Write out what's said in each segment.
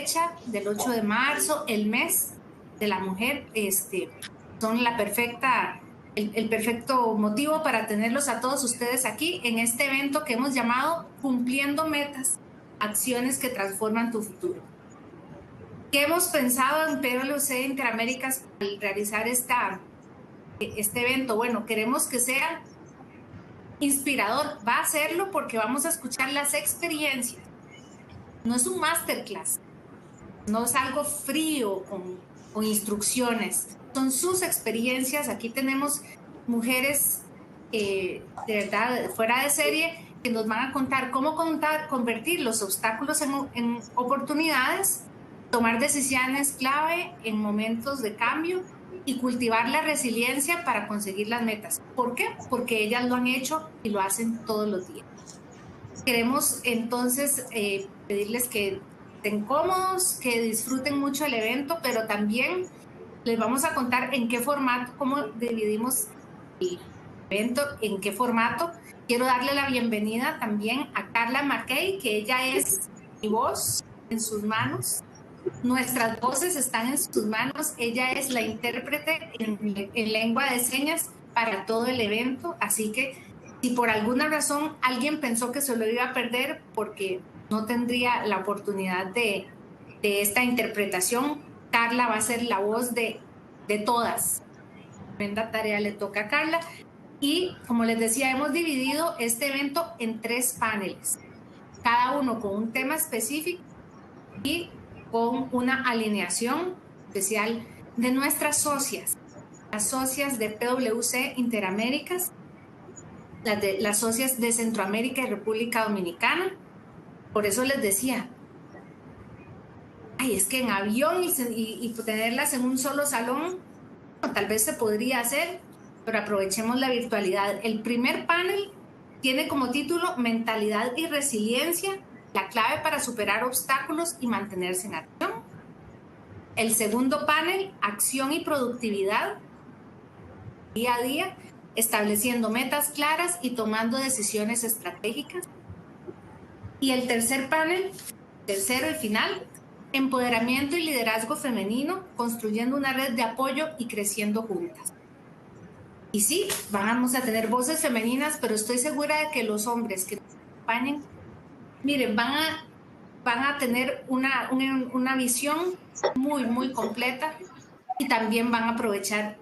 fecha del 8 de marzo, el mes de la mujer, son el perfecto motivo para tenerlos a todos ustedes aquí en este evento que hemos llamado Cumpliendo Metas, acciones que transforman tu futuro. ¿Qué hemos pensado en PwC Interaméricas al realizar este evento? Bueno, queremos que sea inspirador. Va a serlo porque vamos a escuchar las experiencias. No es un masterclass, no es algo frío con instrucciones. Son sus experiencias. Aquí tenemos mujeres de verdad fuera de serie que nos van a contar cómo convertir los obstáculos en oportunidades, tomar decisiones clave en momentos de cambio y cultivar la resiliencia para conseguir las metas. ¿Por qué? Porque ellas lo han hecho y lo hacen todos los días. Queremos entonces pedirles que estén cómodos, que disfruten mucho el evento, pero también les vamos a contar en qué formato, cómo dividimos el evento, en qué formato. Quiero darle la bienvenida también a Carla McKay, que ella es mi voz en sus manos. Nuestras voces están en sus manos. Ella es la intérprete en lengua de señas para todo el evento, así que si por alguna razón alguien pensó que se lo iba a perder porque no tendría la oportunidad de esta interpretación, Carla va a ser la voz de todas. Tremenda tarea le toca a Carla. Y como les decía, hemos dividido este evento en 3 paneles, cada uno con un tema específico y con una alineación especial de nuestras socias, las socias de PwC Interaméricas, las socias de Centroamérica y República Dominicana. Por eso les decía, es que en avión y tenerlas en un solo salón, tal vez se podría hacer, pero aprovechemos la virtualidad. El primer panel tiene como título Mentalidad y Resiliencia, la clave para superar obstáculos y mantenerse en acción. El segundo panel, Acción y Productividad, día a día, estableciendo metas claras y tomando decisiones estratégicas. Y el tercer panel, tercero y final, Empoderamiento y Liderazgo Femenino, construyendo una red de apoyo y creciendo juntas. Y sí, vamos a tener voces femeninas, pero estoy segura de que los hombres que nos acompañen, miren, van a tener una visión muy, muy completa y también van a aprovechar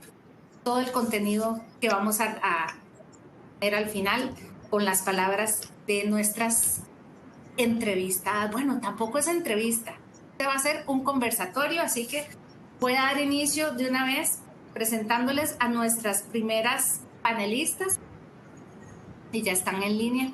todo el contenido que vamos a ver al final con las palabras de nuestras entrevistadas. Bueno, tampoco es entrevista, este va a ser un conversatorio, así que voy a dar inicio de una vez presentándoles a nuestras primeras panelistas y ya están en línea.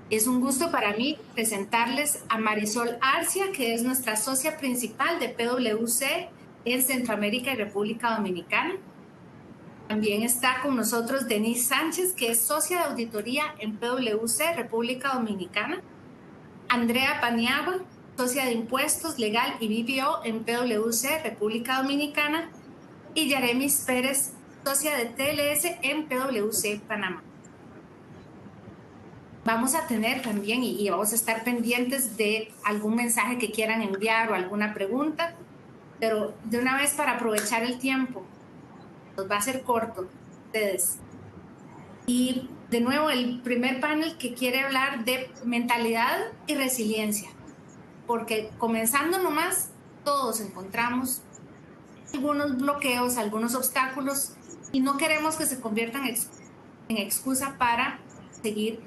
Es un gusto para mí presentarles a Marisol Arcia, que es nuestra socia principal de PwC en Centroamérica y República Dominicana. También está con nosotros Denise Sánchez, que es socia de auditoría en PwC República Dominicana. Andrea Paniagua, socia de impuestos, legal y BPO en PwC República Dominicana. Y Yaremis Pérez, socia de TLS en PwC Panamá. Vamos a tener también y vamos a estar pendientes de algún mensaje que quieran enviar o alguna pregunta, pero de una vez para aprovechar el tiempo, nos va a ser corto ustedes. Y de nuevo, el primer panel que quiere hablar de mentalidad y resiliencia, porque comenzando nomás, todos encontramos algunos bloqueos, algunos obstáculos y no queremos que se conviertan en excusa para seguir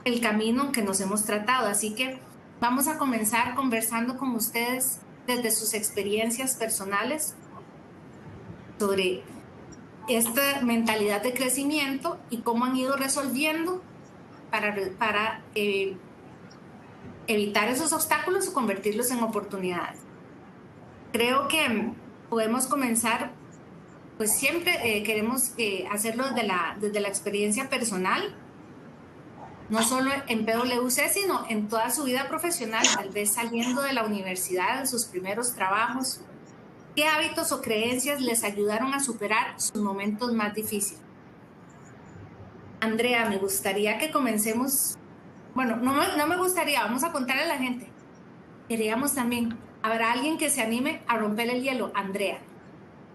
el camino que nos hemos tratado. Así que vamos a comenzar conversando con ustedes desde sus experiencias personales sobre esta mentalidad de crecimiento y cómo han ido resolviendo para evitar esos obstáculos o convertirlos en oportunidades. Creo que podemos comenzar, pues siempre queremos hacerlo desde la experiencia personal, no solo en PwC, sino en toda su vida profesional, tal vez saliendo de la universidad, en sus primeros trabajos. ¿Qué hábitos o creencias les ayudaron a superar sus momentos más difíciles? Andrea, me gustaría que comencemos. Bueno, no me gustaría, vamos a contarle a la gente. Queríamos también, ¿habrá alguien que se anime a romper el hielo? Andrea,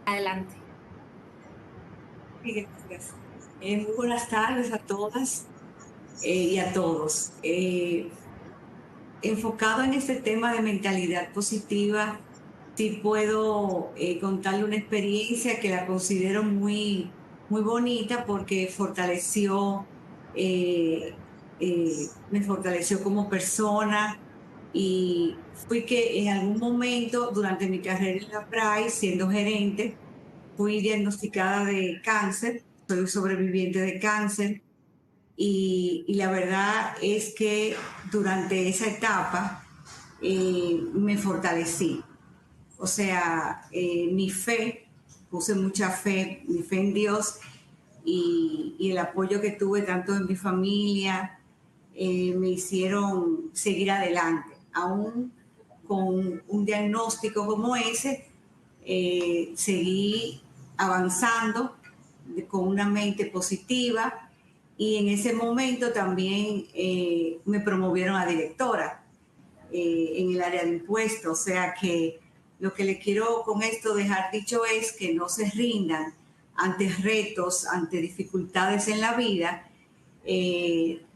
adelante. Sí, gracias. Muy buenas tardes a todas y a todos. Enfocado en este tema de mentalidad positiva, sí puedo contarle una experiencia que la considero muy bonita porque eh, me fortaleció como persona y fui que en algún momento durante mi carrera en la PRAI, siendo gerente, fui diagnosticada de cáncer, soy sobreviviente de cáncer y la verdad es que durante esa etapa me fortalecí. O sea, mi fe, puse mucha fe, mi fe en Dios y el apoyo que tuve tanto en mi familia me hicieron seguir adelante. Aún con un diagnóstico como ese, seguí avanzando con una mente positiva y en ese momento también me promovieron a directora en el área de impuestos. O sea que lo que le quiero con esto dejar dicho es que no se rindan ante retos, ante dificultades en la vida,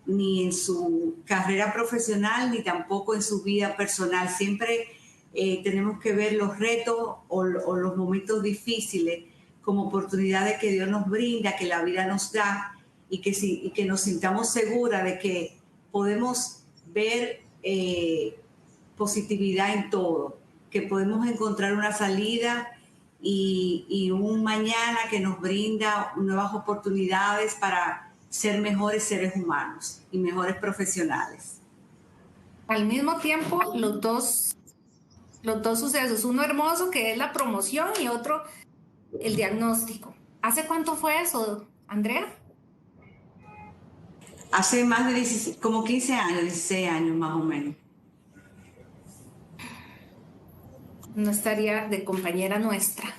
ni en su carrera profesional, ni tampoco en su vida personal. Siempre tenemos que ver los retos o los momentos difíciles como oportunidades que Dios nos brinda, que la vida nos da y que nos sintamos seguras de que podemos ver positividad en todo, que podemos encontrar una salida y un mañana que nos brinda nuevas oportunidades para ser mejores seres humanos y mejores profesionales. Al mismo tiempo, los dos sucesos, uno hermoso que es la promoción y otro el diagnóstico. ¿Hace cuánto fue eso, Andrea? Hace más de 16, como 15 años, 16 años más o menos. No estaría de compañera nuestra,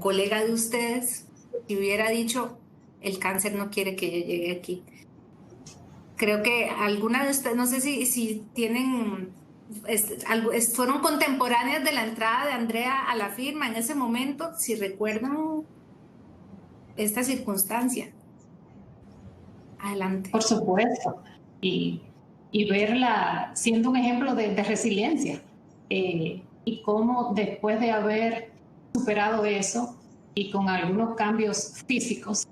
colega de ustedes, si hubiera dicho, el cáncer no quiere que yo llegue aquí. Creo que alguna de ustedes, no sé si tienen, fueron contemporáneas de la entrada de Andrea a la firma en ese momento, si recuerdan esta circunstancia. Adelante. Por supuesto, y, y verla siendo un ejemplo de resiliencia y cómo después de haber superado eso y con algunos cambios físicos,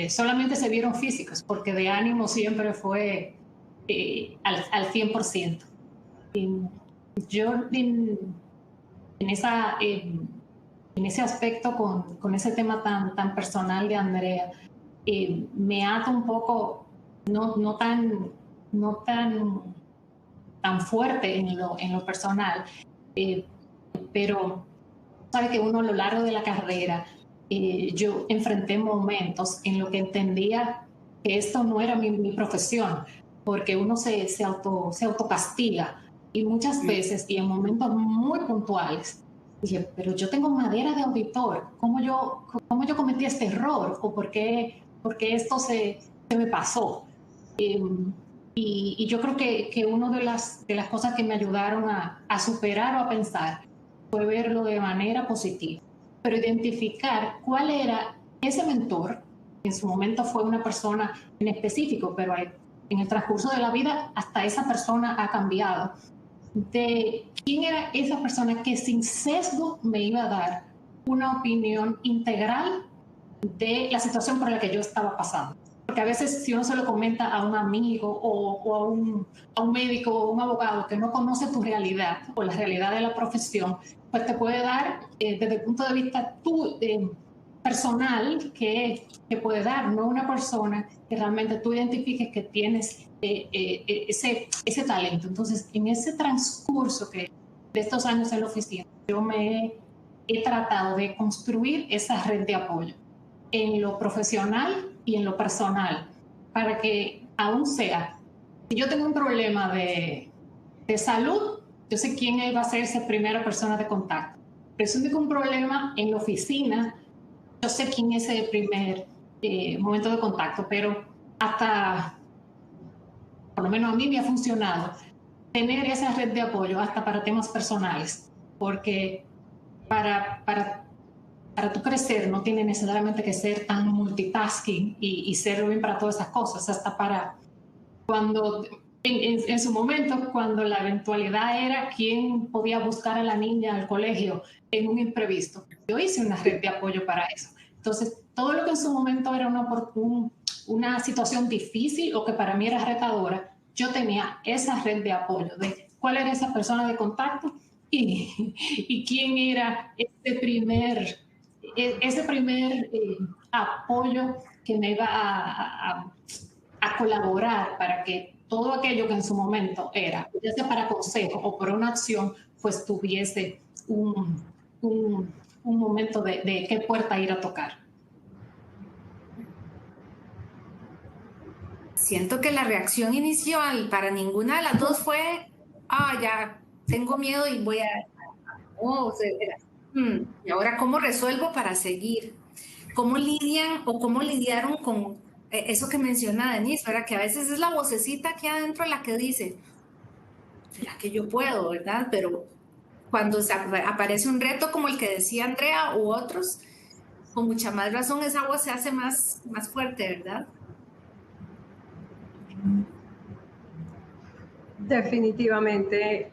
solamente se vieron físicos, porque de ánimo siempre fue al 100%. Y yo en ese aspecto, con ese tema tan personal de Andrea, me ata un poco, no tan fuerte en lo personal, pero sabe que uno a lo largo de la carrera, yo enfrenté momentos en los que entendía que esto no era mi profesión, porque uno se autocastiga y muchas veces y en momentos muy puntuales dije, pero yo tengo madera de auditor, ¿cómo yo cometí este error? ¿O por qué esto se me pasó? Y yo creo que una de las cosas que me ayudaron a superar o a pensar fue verlo de manera positiva, pero identificar cuál era ese mentor. En su momento fue una persona en específico, pero en el transcurso de la vida hasta esa persona ha cambiado. De quién era esa persona que sin sesgo me iba a dar una opinión integral de la situación por la que yo estaba pasando. Porque a veces si uno se lo comenta a un amigo o a un médico o un abogado que no conoce tu realidad o la realidad de la profesión, pues te puede dar desde el punto de vista personal que puede dar, no una persona que realmente tú identifiques que tienes ese talento. Entonces, en ese transcurso de estos años en la oficina, yo he tratado de construir esa red de apoyo en lo profesional y en lo personal, para que aún sea, si yo tengo un problema de salud, yo sé quién va a ser esa primera persona de contacto. Pero si tengo un problema en la oficina, yo sé quién es el primer momento de contacto, pero hasta, por lo menos a mí me ha funcionado, tener esa red de apoyo hasta para temas personales, porque para tu crecer no tiene necesariamente que ser tan multitasking y ser bien para todas esas cosas, hasta para cuando en su momento, cuando la eventualidad era quién podía buscar a la niña al colegio en un imprevisto. Yo hice una red de apoyo para eso. Entonces, todo lo que en su momento era una situación difícil o que para mí era retadora, yo tenía esa red de apoyo de cuál era esa persona de contacto y quién era ese primer apoyo que me iba a colaborar para que todo aquello que en su momento era, ya sea para consejo o por una acción, pues tuviese un momento de qué puerta ir a tocar. Siento que la reacción inicial para ninguna de las dos fue, ya tengo miedo y voy a... Oh, ¿y ahora cómo resuelvo para seguir? ¿Cómo lidian o cómo lidiaron con eso que menciona Denise, ¿verdad? Que a veces es la vocecita aquí adentro la que dice, ¿será que yo puedo, verdad? Pero cuando aparece un reto como el que decía Andrea u otros, con mucha más razón esa voz se hace más fuerte, ¿verdad? Definitivamente.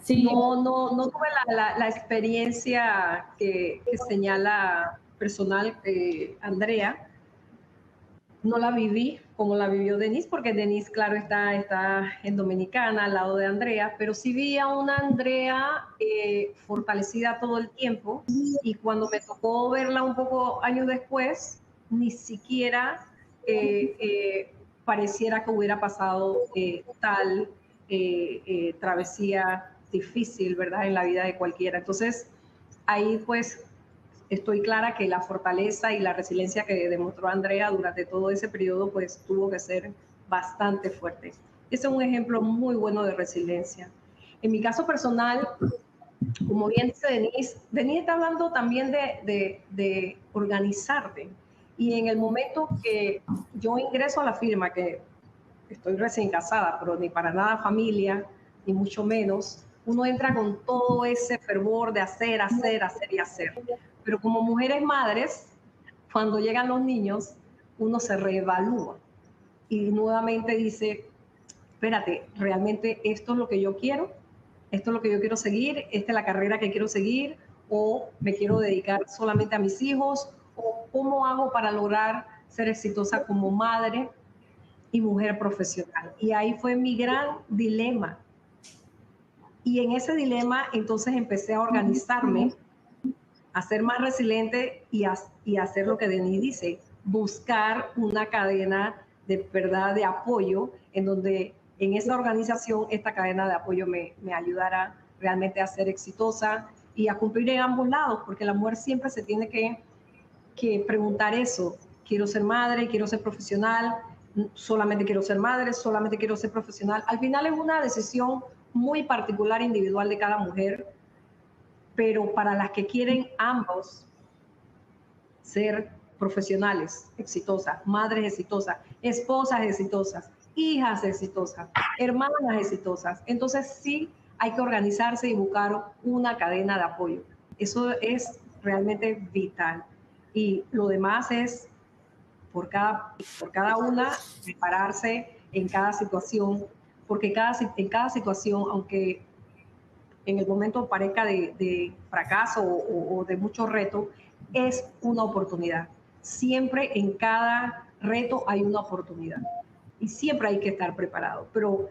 Sí. No tuve la experiencia que señala personal Andrea. No la viví como la vivió Denise, porque Denise, claro, está en Dominicana, al lado de Andrea, pero sí vi a una Andrea fortalecida todo el tiempo, y cuando me tocó verla un poco años después, ni siquiera pareciera que hubiera pasado tal travesía difícil, ¿verdad?, en la vida de cualquiera. Entonces, ahí pues estoy clara que la fortaleza y la resiliencia que demostró Andrea durante todo ese periodo pues tuvo que ser bastante fuerte. Ese es un ejemplo muy bueno de resiliencia. En mi caso personal, como bien dice Denise está hablando también de organizarte. Y en el momento que yo ingreso a la firma, que estoy recién casada, pero ni para nada familia, ni mucho menos, uno entra con todo ese fervor de hacer y hacer. Pero como mujeres madres, cuando llegan los niños, uno se reevalúa y nuevamente dice, espérate, ¿realmente esto es lo que yo quiero? ¿Esto es lo que yo quiero seguir? ¿Esta es la carrera que quiero seguir? ¿O me quiero dedicar solamente a mis hijos? ¿O cómo hago para lograr ser exitosa como madre y mujer profesional? Y ahí fue mi gran dilema. Y en ese dilema entonces empecé a organizarme, a ser más resiliente y hacer lo que Denise dice, buscar una cadena de verdad de apoyo, en donde en esa organización esta cadena de apoyo me ayudará realmente a ser exitosa y a cumplir en ambos lados, porque la mujer siempre se tiene que preguntar eso: quiero ser madre, quiero ser profesional, solamente quiero ser madre, solamente quiero ser profesional. Al final es una decisión muy particular, individual de cada mujer, pero para las que quieren ambos ser profesionales exitosas, madres exitosas, esposas exitosas, hijas exitosas, hermanas exitosas, entonces sí hay que organizarse y buscar una cadena de apoyo. Eso es realmente vital. Y lo demás es por cada una prepararse en cada situación, porque en cada situación, aunque en el momento parezca de fracaso o de mucho reto, es una oportunidad. Siempre en cada reto hay una oportunidad y siempre hay que estar preparado. Pero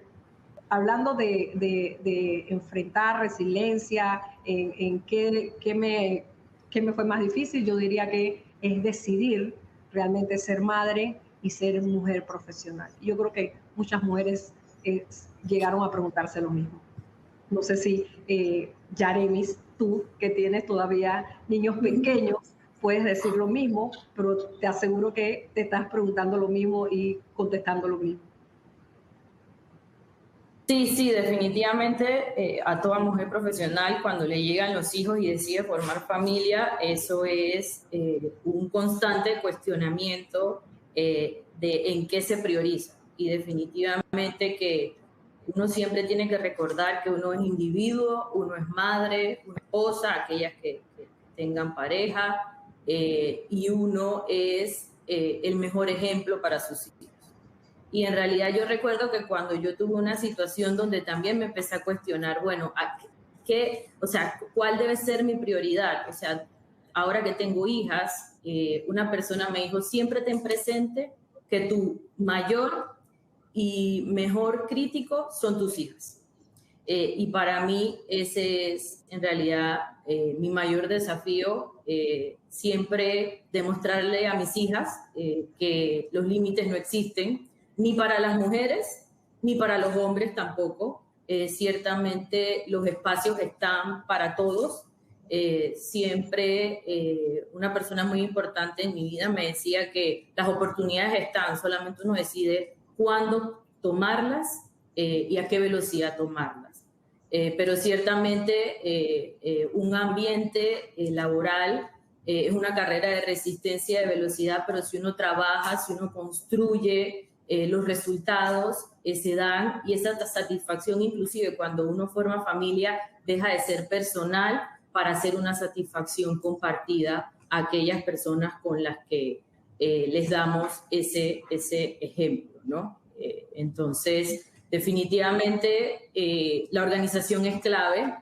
hablando de enfrentar resiliencia, en qué me fue más difícil, yo diría que es decidir realmente ser madre y ser mujer profesional. Yo creo que muchas mujeres llegaron a preguntarse lo mismo. No sé si Yaremis, tú que tienes todavía niños pequeños, puedes decir lo mismo, pero te aseguro que te estás preguntando lo mismo y contestando lo mismo. Sí, definitivamente a toda mujer profesional cuando le llegan los hijos y decide formar familia, eso es un constante cuestionamiento de en qué se prioriza. Y definitivamente que Uno siempre tiene que recordar que uno es individuo, uno es madre, una esposa, aquellas que tengan pareja, y uno es el mejor ejemplo para sus hijos. Y en realidad yo recuerdo que cuando yo tuve una situación donde también me empecé a cuestionar, bueno, ¿cuál debe ser mi prioridad? O sea, ahora que tengo hijas, una persona me dijo, siempre ten presente que tu mayor y mejor crítico son tus hijas. Y para mí ese es en realidad mi mayor desafío, siempre demostrarle a mis hijas que los límites no existen, ni para las mujeres, ni para los hombres tampoco. Ciertamente los espacios están para todos. Siempre una persona muy importante en mi vida me decía que las oportunidades están, solamente uno decide cuándo tomarlas y a qué velocidad tomarlas. Pero ciertamente un ambiente laboral es una carrera de resistencia, de velocidad, pero si uno trabaja, si uno construye, los resultados se dan, y esa satisfacción, inclusive cuando uno forma familia, deja de ser personal para ser una satisfacción compartida a aquellas personas con las que les damos ese ejemplo, ¿no? Entonces, definitivamente la organización es clave.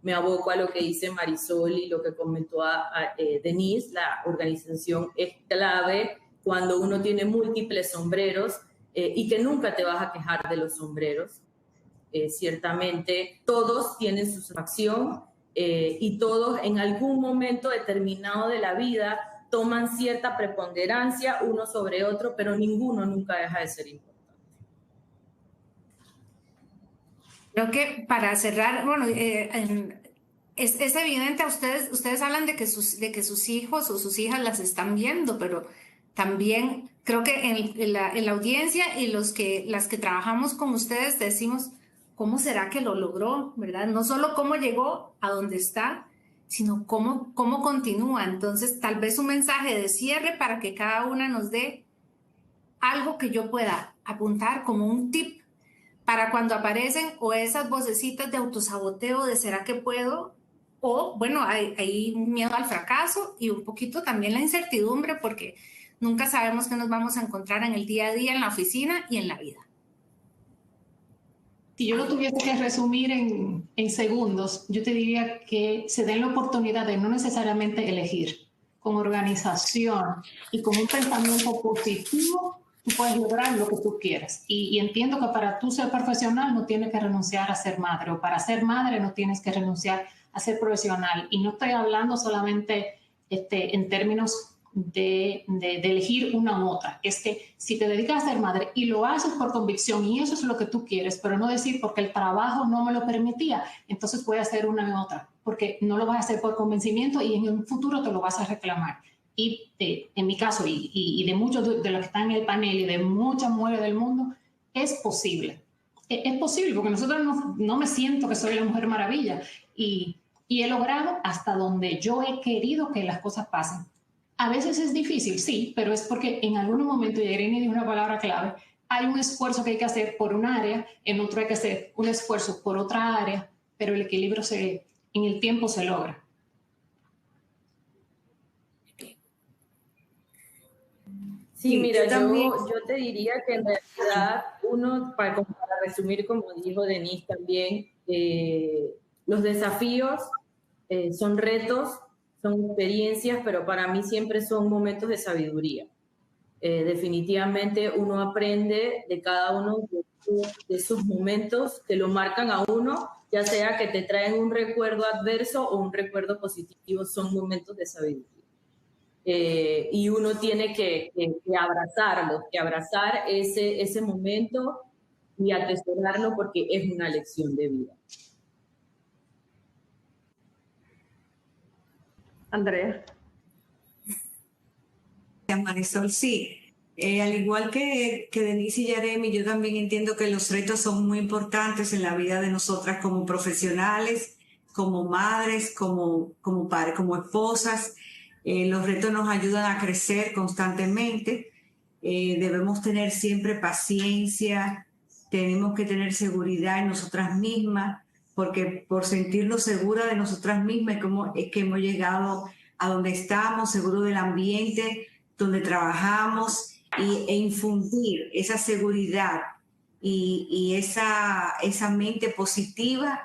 Me aboco a lo que dice Marisol y lo que comentó Denise. La organización es clave cuando uno tiene múltiples sombreros y que nunca te vas a quejar de los sombreros. Ciertamente todos tienen su satisfacción y todos en algún momento determinado de la vida toman cierta preponderancia uno sobre otro, pero ninguno nunca deja de ser importante. Creo que para cerrar, bueno, es evidente a ustedes hablan de que sus hijos o sus hijas las están viendo, pero también creo que en la audiencia y las que trabajamos con ustedes decimos, ¿cómo será que lo logró? ¿Verdad? No solo cómo llegó a donde está, sino cómo continúa. Entonces, tal vez un mensaje de cierre para que cada una nos dé algo que yo pueda apuntar como un tip para cuando aparecen o esas vocecitas de autosaboteo de ¿será que puedo? O, bueno, hay miedo al fracaso y un poquito también la incertidumbre, porque nunca sabemos qué nos vamos a encontrar en el día a día, en la oficina y en la vida. Si yo lo tuviese que resumir en segundos, yo te diría que se den la oportunidad de no necesariamente elegir. Con organización y con un pensamiento positivo, tú puedes lograr lo que tú quieras. Y entiendo que para tú ser profesional no tienes que renunciar a ser madre, o para ser madre no tienes que renunciar a ser profesional. Y no estoy hablando solamente en términos de elegir una u otra. Es que si te dedicas a ser madre y lo haces por convicción y eso es lo que tú quieres, pero no decir porque el trabajo no me lo permitía, entonces voy a hacer una u otra, porque no lo vas a hacer por convencimiento y en un futuro te lo vas a reclamar. Y en mi caso y de muchos de los que están en el panel y de muchas mujeres del mundo, es posible. Es posible porque nosotros no me siento que soy la Mujer Maravilla y he logrado hasta donde yo he querido que las cosas pasen. A veces es difícil, sí, pero es porque en algún momento, y Irene dijo una palabra clave, hay un esfuerzo que hay que hacer por un área, en otro hay que hacer un esfuerzo por otra área, pero el equilibrio en el tiempo se logra. Sí, mira, yo te diría que en realidad uno, para resumir, como dijo Denise también, los desafíos son retos, son experiencias, pero para mí siempre son momentos de sabiduría. Definitivamente uno aprende de cada uno de esos momentos que lo marcan a uno, ya sea que te traen un recuerdo adverso o un recuerdo positivo, son momentos de sabiduría. Y uno tiene que abrazarlo, que abrazar ese momento y atesorarlo porque es una lección de vida. Andrea. Marisol, sí. Al igual que Denise y Yaremi, yo también entiendo que los retos son muy importantes en la vida de nosotras como profesionales, como madres, como padres, como esposas. Los retos nos ayudan a crecer constantemente. Debemos tener siempre paciencia, tenemos que tener seguridad en nosotras mismas, porque por sentirnos seguras de nosotras mismas es que hemos llegado a donde estamos, seguro del ambiente donde trabajamos, e infundir esa seguridad y esa mente positiva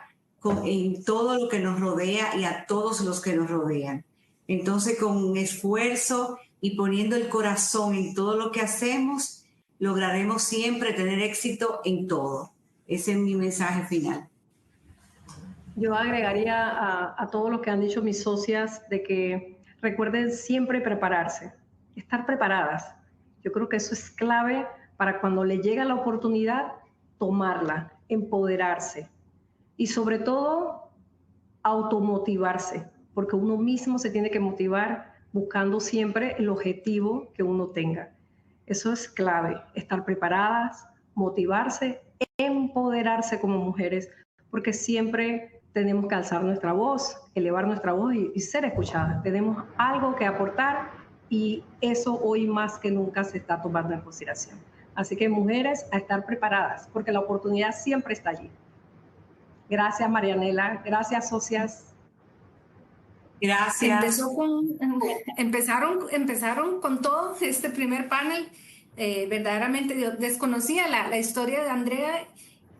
en todo lo que nos rodea y a todos los que nos rodean. Entonces, con esfuerzo y poniendo el corazón en todo lo que hacemos, lograremos siempre tener éxito en todo. Ese es mi mensaje final. Yo agregaría a todo lo que han dicho mis socias de que recuerden siempre prepararse, estar preparadas. Yo creo que eso es clave para cuando le llega la oportunidad, tomarla, empoderarse y sobre todo automotivarse, porque uno mismo se tiene que motivar buscando siempre el objetivo que uno tenga. Eso es clave, estar preparadas, motivarse, empoderarse como mujeres, porque siempre tenemos que alzar nuestra voz, elevar nuestra voz y ser escuchadas. Tenemos algo que aportar y eso hoy más que nunca se está tomando en consideración. Así que mujeres, a estar preparadas, porque la oportunidad siempre está allí. Gracias, Marianela. Gracias, socias. Gracias. Empezaron con todo este primer panel. Verdaderamente yo desconocía la historia de Andrea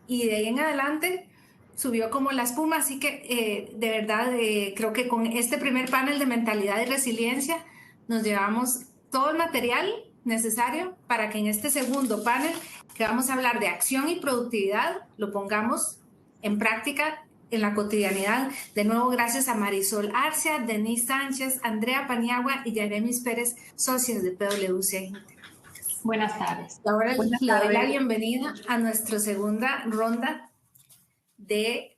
y de ahí en adelante subió como la espuma. Así que de verdad creo que con este primer panel de mentalidad y resiliencia nos llevamos todo el material necesario para que en este segundo panel, que vamos a hablar de acción y productividad, lo pongamos en práctica en la cotidianidad. De nuevo, gracias a Marisol Arcia, Denise Sánchez, Andrea Paniagua y Yaremis Pérez, socios de PwC. Buenas tardes. Y ahora le doy la bienvenida a nuestra segunda ronda de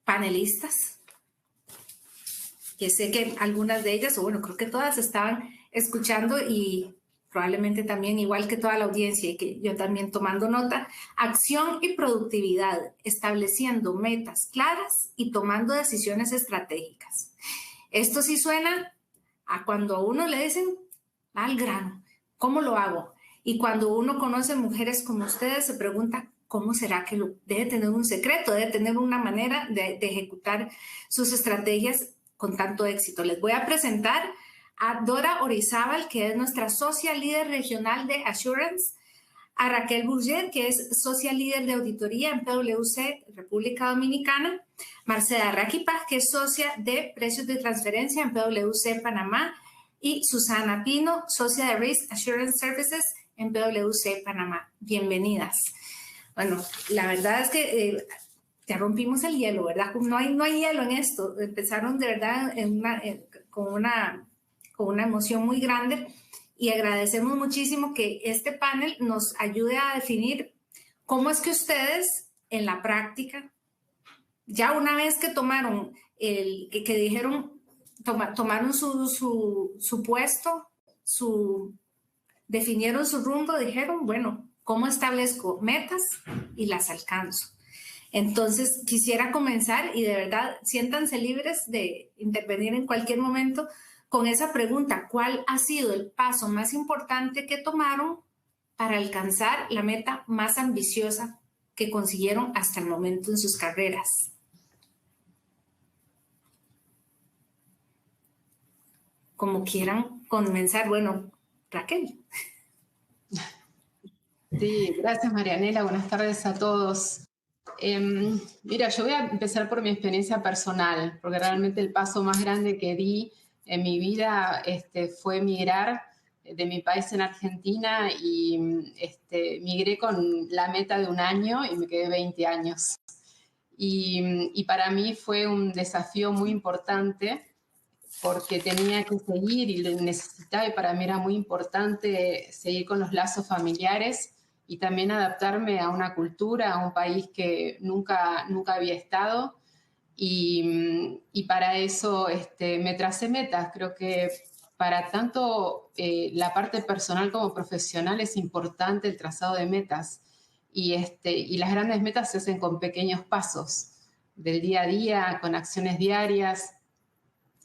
panelistas, que sé que algunas de ellas, o bueno, creo que todas estaban escuchando y probablemente también, igual que toda la audiencia y que yo también tomando nota, acción y productividad, estableciendo metas claras y tomando decisiones estratégicas. Esto sí suena a cuando a uno le dicen, va al grano, ¿cómo lo hago? Y cuando uno conoce mujeres como ustedes, se pregunta, ¿cómo será que debe tener un secreto, debe tener una manera de ejecutar sus estrategias con tanto éxito? Les voy a presentar a Dora Orizábal, que es nuestra socia líder regional de Assurance, a Raquel Bourget, que es socia líder de auditoría en PwC República Dominicana, Marcela Raquipaz, que es socia de precios de transferencia en PwC Panamá, y Susana Pino, socia de Risk Assurance Services en PwC Panamá. Bienvenidas. Bueno, la verdad es que ya rompimos el hielo, ¿verdad? No hay hielo en esto. Empezaron de verdad con una emoción muy grande y agradecemos muchísimo que este panel nos ayude a definir cómo es que ustedes en la práctica, ya una vez que tomaron que dijeron, tomaron su puesto, definieron su rumbo, dijeron, bueno, ¿cómo establezco metas y las alcanzo? Entonces, quisiera comenzar y de verdad siéntanse libres de intervenir en cualquier momento con esa pregunta: ¿cuál ha sido el paso más importante que tomaron para alcanzar la meta más ambiciosa que consiguieron hasta el momento en sus carreras? Como quieran comenzar. Bueno, Raquel. Sí, gracias Marianela, buenas tardes a todos. Mira, yo voy a empezar por mi experiencia personal, porque realmente el paso más grande que di en mi vida fue emigrar de mi país en Argentina y migré con la meta de 1 año y me quedé 20 años. Y para mí fue un desafío muy importante porque tenía que seguir y lo necesitaba, y para mí era muy importante seguir con los lazos familiares y también adaptarme a una cultura, a un país que nunca había estado. Y para eso me tracé metas. Creo que para tanto la parte personal como profesional es importante el trazado de metas. Y las grandes metas se hacen con pequeños pasos del día a día, con acciones diarias.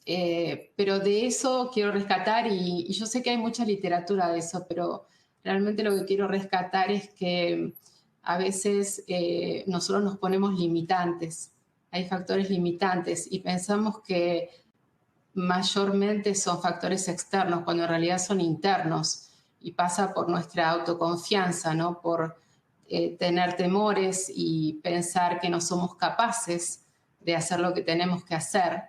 Pero de eso quiero rescatar, y yo sé que hay mucha literatura de eso, pero realmente lo que quiero rescatar es que a veces nosotros nos ponemos limitantes, hay factores limitantes y pensamos que mayormente son factores externos, cuando en realidad son internos y pasa por nuestra autoconfianza, ¿no? Por tener temores y pensar que no somos capaces de hacer lo que tenemos que hacer.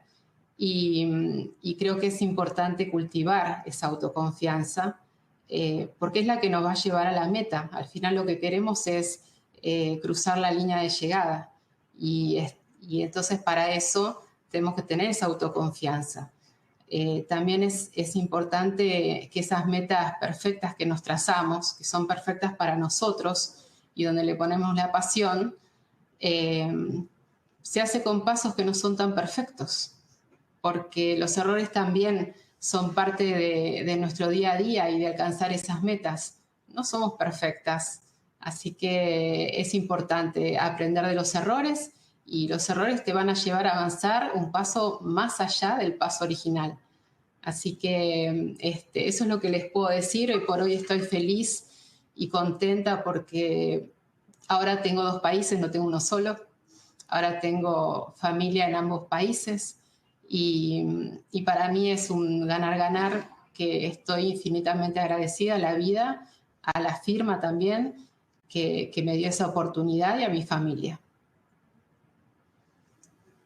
Y creo que es importante cultivar esa autoconfianza porque es la que nos va a llevar a la meta. Al final lo que queremos es cruzar la línea de llegada y entonces para eso tenemos que tener esa autoconfianza. También es importante que esas metas perfectas que nos trazamos, que son perfectas para nosotros y donde le ponemos la pasión, se hace con pasos que no son tan perfectos, porque los errores también son parte de nuestro día a día y de alcanzar esas metas. No somos perfectas, así que es importante aprender de los errores y los errores te van a llevar a avanzar un paso más allá del paso original. Así que eso es lo que les puedo decir. Hoy por hoy estoy feliz y contenta porque ahora tengo 2 países, no tengo uno solo. Ahora tengo familia en ambos países y para mí es un ganar-ganar que estoy infinitamente agradecida a la vida, a la firma también, que me dio esa oportunidad y a mi familia.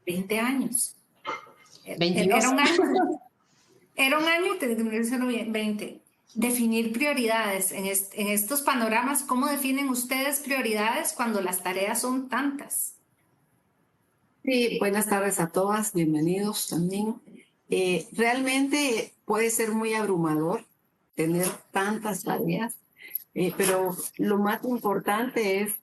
20 años. 22. Era un año, 20. Definir prioridades. En estos panoramas, ¿cómo definen ustedes prioridades cuando las tareas son tantas? Sí, buenas tardes a todas, bienvenidos también. Realmente puede ser muy abrumador tener tantas tareas, pero lo más importante es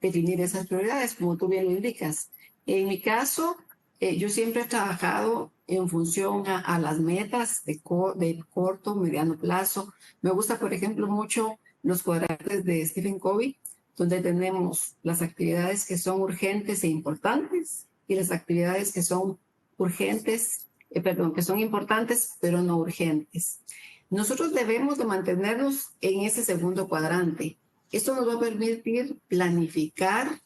definir esas prioridades, como tú bien lo indicas. En mi caso, yo siempre he trabajado en función a las metas de corto, mediano plazo. Me gusta, por ejemplo, mucho los cuadrantes de Stephen Covey, donde tenemos las actividades que son urgentes e importantes y las actividades que son que son importantes, pero no urgentes. Nosotros debemos de mantenernos en ese segundo cuadrante. Esto nos va a permitir planificar,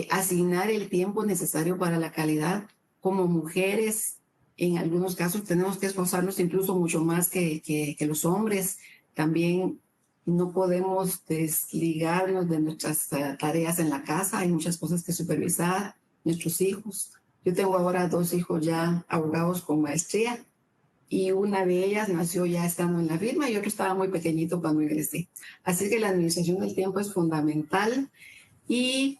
asignar el tiempo necesario para la calidad. Como mujeres, en algunos casos tenemos que esforzarnos incluso mucho más que los hombres. También no podemos desligarnos de nuestras tareas en la casa. Hay muchas cosas que supervisar, nuestros hijos. Yo tengo ahora 2 hijos ya abogados con maestría y una de ellas nació ya estando en la firma y otro estaba muy pequeñito cuando ingresé. Así que la administración del tiempo es fundamental. Y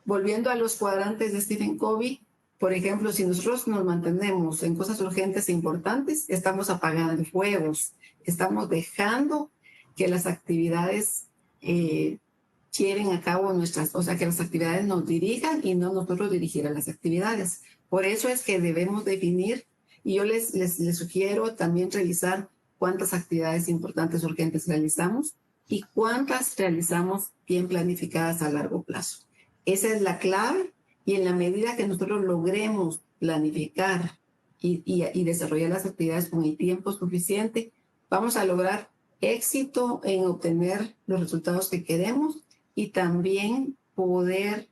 volviendo a los cuadrantes de Stephen Covey, por ejemplo, si nosotros nos mantenemos en cosas urgentes e importantes, estamos apagando fuegos, estamos dejando que las actividades lleven a cabo que las actividades nos dirijan y no nosotros dirigir a las actividades. Por eso es que debemos definir, y yo les sugiero también revisar cuántas actividades importantes urgentes realizamos y cuántas realizamos bien planificadas a largo plazo. Esa es la clave, y en la medida que nosotros logremos planificar y desarrollar las actividades con el tiempo suficiente, vamos a lograr éxito en obtener los resultados que queremos y también poder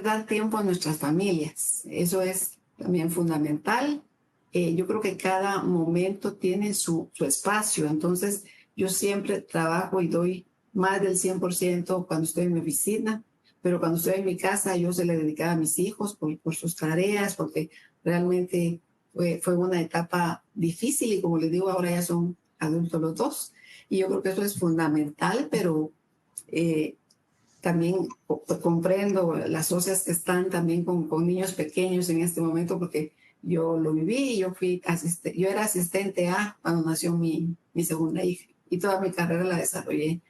dar tiempo a nuestras familias. Eso es también fundamental. Yo creo que cada momento tiene su espacio, entonces yo siempre trabajo y doy más del 100% cuando estoy en mi oficina, pero cuando estoy en mi casa yo se le dedicaba a mis hijos por sus tareas, porque realmente fue una etapa difícil y como les digo, ahora ya son adultos los 2 y yo creo que eso es fundamental, pero también comprendo las socias que están también con niños pequeños en este momento, porque yo lo viví, yo era asistente A cuando nació mi segunda hija y toda mi carrera la desarrollé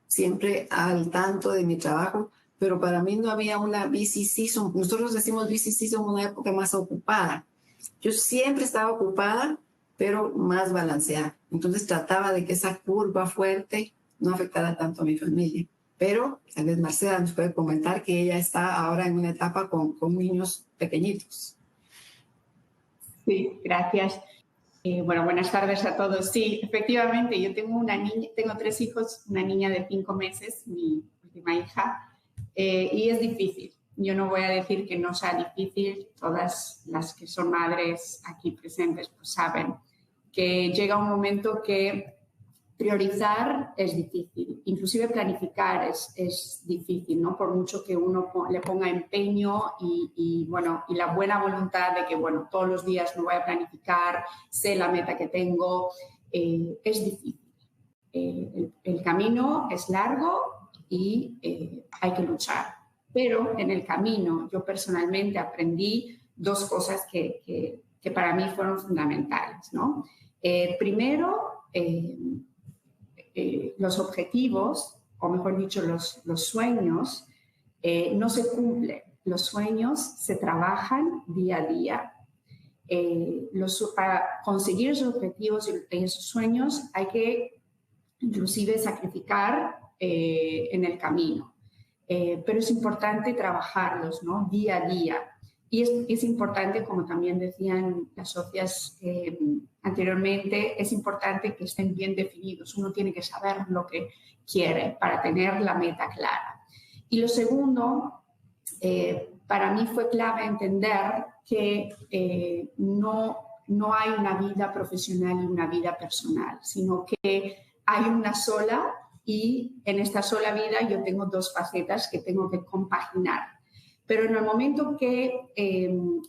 siempre al tanto de mi trabajo, pero para mí no había una busy season. Nosotros decimos busy season, una época más ocupada. Yo siempre estaba ocupada, pero más balanceada. Entonces trataba de que esa curva fuerte no afectara tanto a mi familia. Pero tal vez Marcela nos puede comentar que ella está ahora en una etapa con niños pequeñitos. Sí, gracias. Bueno, buenas tardes a todos. Sí, efectivamente, yo tengo una niña, tengo 3 hijos, una niña de 5 meses, mi última hija, y es difícil. Yo no voy a decir que no sea difícil, todas las que son madres aquí presentes pues saben que llega un momento que priorizar es difícil, inclusive planificar es difícil, ¿no? Por mucho que uno le ponga empeño y la buena voluntad de que, bueno, todos los días me voy a planificar, sé la meta que tengo, es difícil. El camino es largo y hay que luchar. Pero en el camino yo personalmente aprendí 2 cosas que para mí fueron fundamentales, ¿no? Primero, los objetivos, o mejor dicho, los sueños, no se cumplen. Los sueños se trabajan día a día. Para conseguir esos objetivos y esos sueños hay que inclusive sacrificar en el camino. Pero es importante trabajarlos, ¿no? Día a día. Y es importante, como también decían las socias anteriormente, es importante que estén bien definidos. Uno tiene que saber lo que quiere para tener la meta clara. Y lo segundo, para mí fue clave entender que no hay una vida profesional y una vida personal, sino que hay una sola y en esta sola vida yo tengo 2 facetas que tengo que compaginar. Pero en el momento que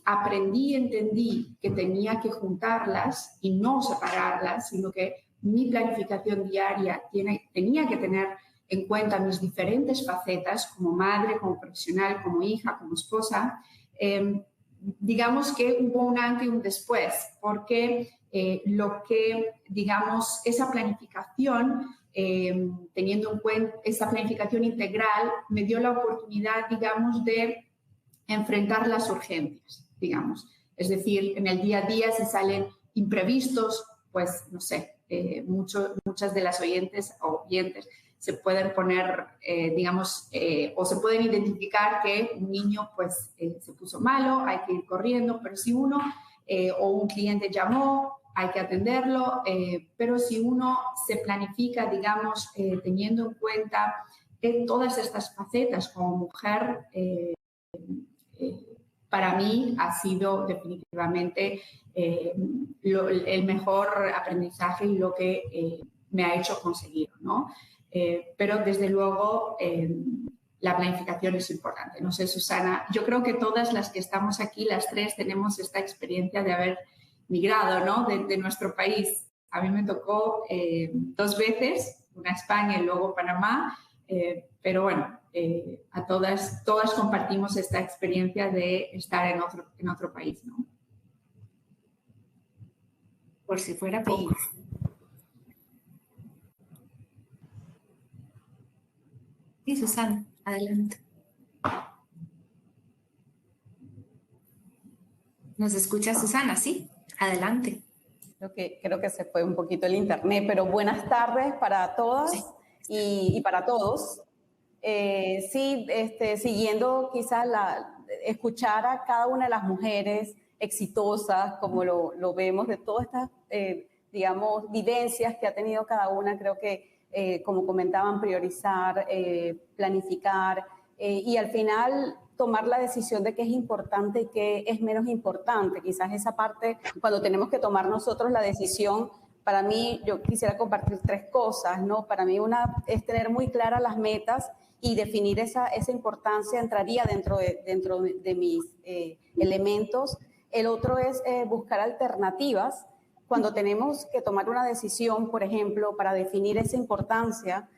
aprendí y entendí que tenía que juntarlas y no separarlas, sino que mi planificación diaria tenía que tener en cuenta mis diferentes facetas como madre, como profesional, como hija, como esposa, digamos que hubo un antes y un después, porque esa planificación, teniendo en cuenta esa planificación integral, me dio la oportunidad, digamos, de enfrentar las urgencias, digamos. Es decir, en el día a día si salen imprevistos, pues, no sé, muchas de las oyentes se pueden poner, o se pueden identificar que un niño, pues, se puso malo, hay que ir corriendo, pero si uno, o un cliente llamó, hay que atenderlo, pero si uno se planifica, digamos, teniendo en cuenta todas estas facetas como mujer, para mí ha sido definitivamente el mejor aprendizaje y lo que me ha hecho conseguir, ¿no? Pero desde luego la planificación es importante. No sé, Susana, yo creo que todas las que estamos aquí, las 3, tenemos esta experiencia de haber migrado, ¿no? de nuestro país. A mí me tocó 2 veces, una a España y luego Panamá, pero bueno, a todas compartimos esta experiencia de estar en otro país, ¿no? Por si fuera poco. Sí, Susana, adelante. ¿Nos escucha Susana? Sí, adelante. Creo que se fue un poquito el internet, pero buenas tardes para todas y para todos. Siguiendo quizás escuchar a cada una de las mujeres exitosas, como lo vemos, de todas estas, vivencias que ha tenido cada una, creo que, como comentaban, priorizar, planificar y al final tomar la decisión de qué es importante y qué es menos importante. Quizás esa parte, cuando tenemos que tomar nosotros la decisión, para mí, yo quisiera compartir 3 cosas, ¿no? Para mí una es tener muy claras las metas y definir esa importancia, entraría dentro de mis elementos. El otro es buscar alternativas. Cuando tenemos que tomar una decisión, por ejemplo, para definir esa importancia,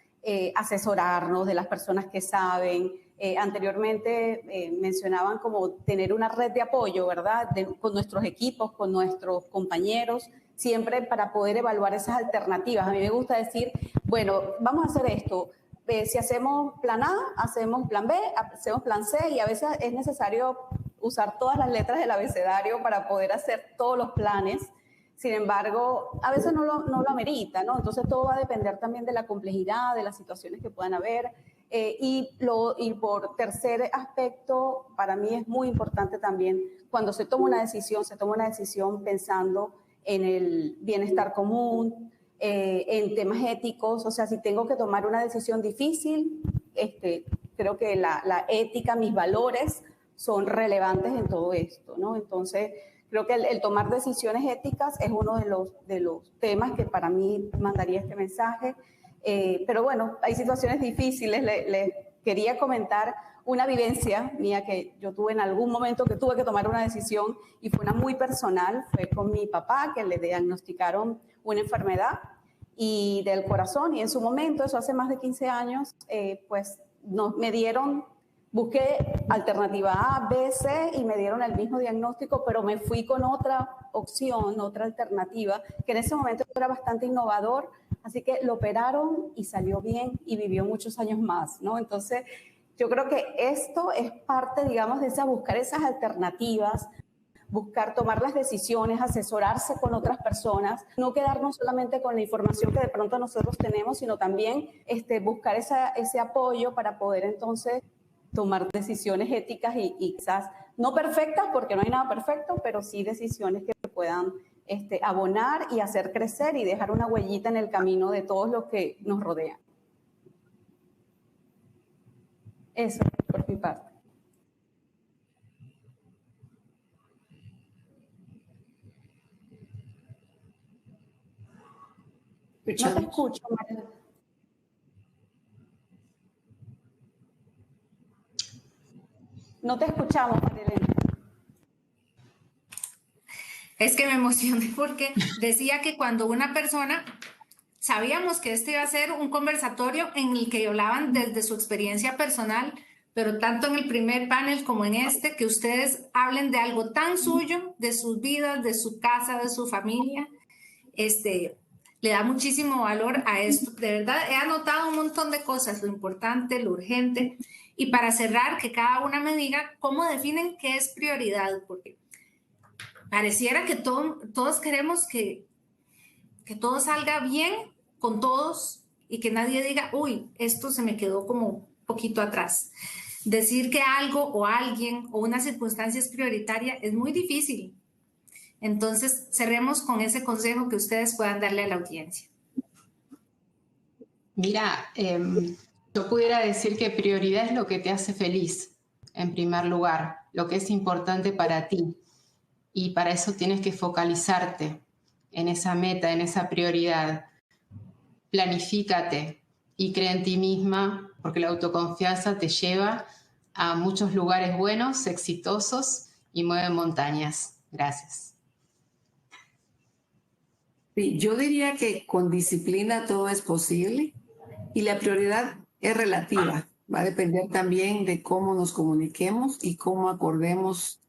asesorarnos de las personas que saben. Anteriormente mencionaban como tener una red de apoyo, ¿verdad? Con nuestros equipos, con nuestros compañeros, siempre para poder evaluar esas alternativas. A mí me gusta decir, bueno, vamos a hacer esto. Si hacemos plan A, hacemos plan B, hacemos plan C, y a veces es necesario usar todas las letras del abecedario para poder hacer todos los planes. Sin embargo, a veces no lo amerita, ¿no? Entonces todo va a depender también de la complejidad, de las situaciones que puedan haber. Y por tercer aspecto, para mí es muy importante también, cuando se toma una decisión pensando en el bienestar común, en temas éticos. O sea, si tengo que tomar una decisión difícil, creo que la ética, mis valores son relevantes en todo esto, ¿no? Entonces, creo que el tomar decisiones éticas es uno de los temas que para mí mandaría este mensaje. Pero bueno, hay situaciones difíciles. Les quería comentar una vivencia mía que yo tuve en algún momento que tuve que tomar una decisión y fue una muy personal. Fue con mi papá, que le diagnosticaron una enfermedad y del corazón, y en su momento, eso hace más de 15 años, pues me dieron, busqué alternativa A, B, C y me dieron el mismo diagnóstico, pero me fui con otra opción, otra alternativa, que en ese momento era bastante innovador, así que lo operaron y salió bien y vivió muchos años más, ¿no? Entonces, yo creo que esto es parte, digamos, de buscar esas alternativas, buscar tomar las decisiones, asesorarse con otras personas, no quedarnos solamente con la información que de pronto nosotros tenemos, sino también buscar ese apoyo para poder entonces tomar decisiones éticas y quizás no perfectas, porque no hay nada perfecto, pero sí decisiones que puedan abonar y hacer crecer y dejar una huellita en el camino de todos los que nos rodean. Eso, por mi parte. No te escucho, María. No te escuchamos, Marilena. Es que me emocioné porque decía que cuando una persona, sabíamos que este iba a ser un conversatorio en el que hablaban desde su experiencia personal, pero tanto en el primer panel como en este, que ustedes hablen de algo tan suyo, de sus vidas, de su casa, de su familia, le da muchísimo valor a esto. De verdad, he anotado un montón de cosas, lo importante, lo urgente. Y para cerrar, que cada una me diga cómo definen qué es prioridad, porque pareciera que todos queremos que todo salga bien con todos y que nadie diga, uy, esto se me quedó como un poquito atrás. Decir que algo o alguien o una circunstancia es prioritaria es muy difícil. Entonces, cerremos con ese consejo que ustedes puedan darle a la audiencia. Mira, yo pudiera decir que prioridad es lo que te hace feliz, en primer lugar, lo que es importante para ti. Y para eso tienes que focalizarte en esa meta, en esa prioridad. Planifícate y cree en ti misma, porque la autoconfianza te lleva a muchos lugares buenos, exitosos y mueve montañas. Gracias. Sí, yo diría que con disciplina todo es posible y la prioridad es relativa. Va a depender también de cómo nos comuniquemos y cómo acordemos,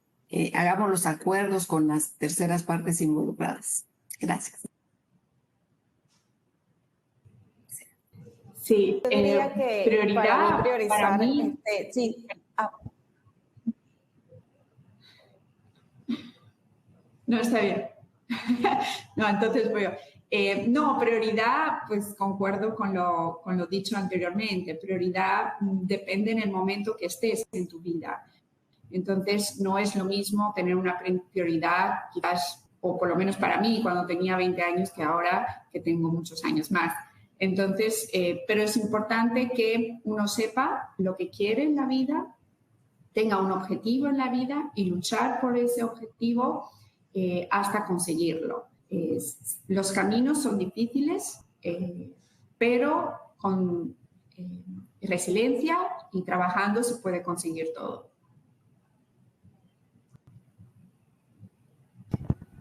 hagamos los acuerdos con las terceras partes involucradas. Gracias. Sí, Yo diría que prioridad para mí, sí. No, está bien. No, entonces voy yo. No, prioridad, pues concuerdo con lo dicho anteriormente. Prioridad depende en el momento que estés en tu vida. Entonces, no es lo mismo tener una prioridad, quizás, o por lo menos para mí, cuando tenía 20 años, que ahora que tengo muchos años más. Entonces, pero es importante que uno sepa lo que quiere en la vida, tenga un objetivo en la vida y luchar por ese objetivo hasta conseguirlo. Los caminos son difíciles, pero con resiliencia y trabajando se puede conseguir todo.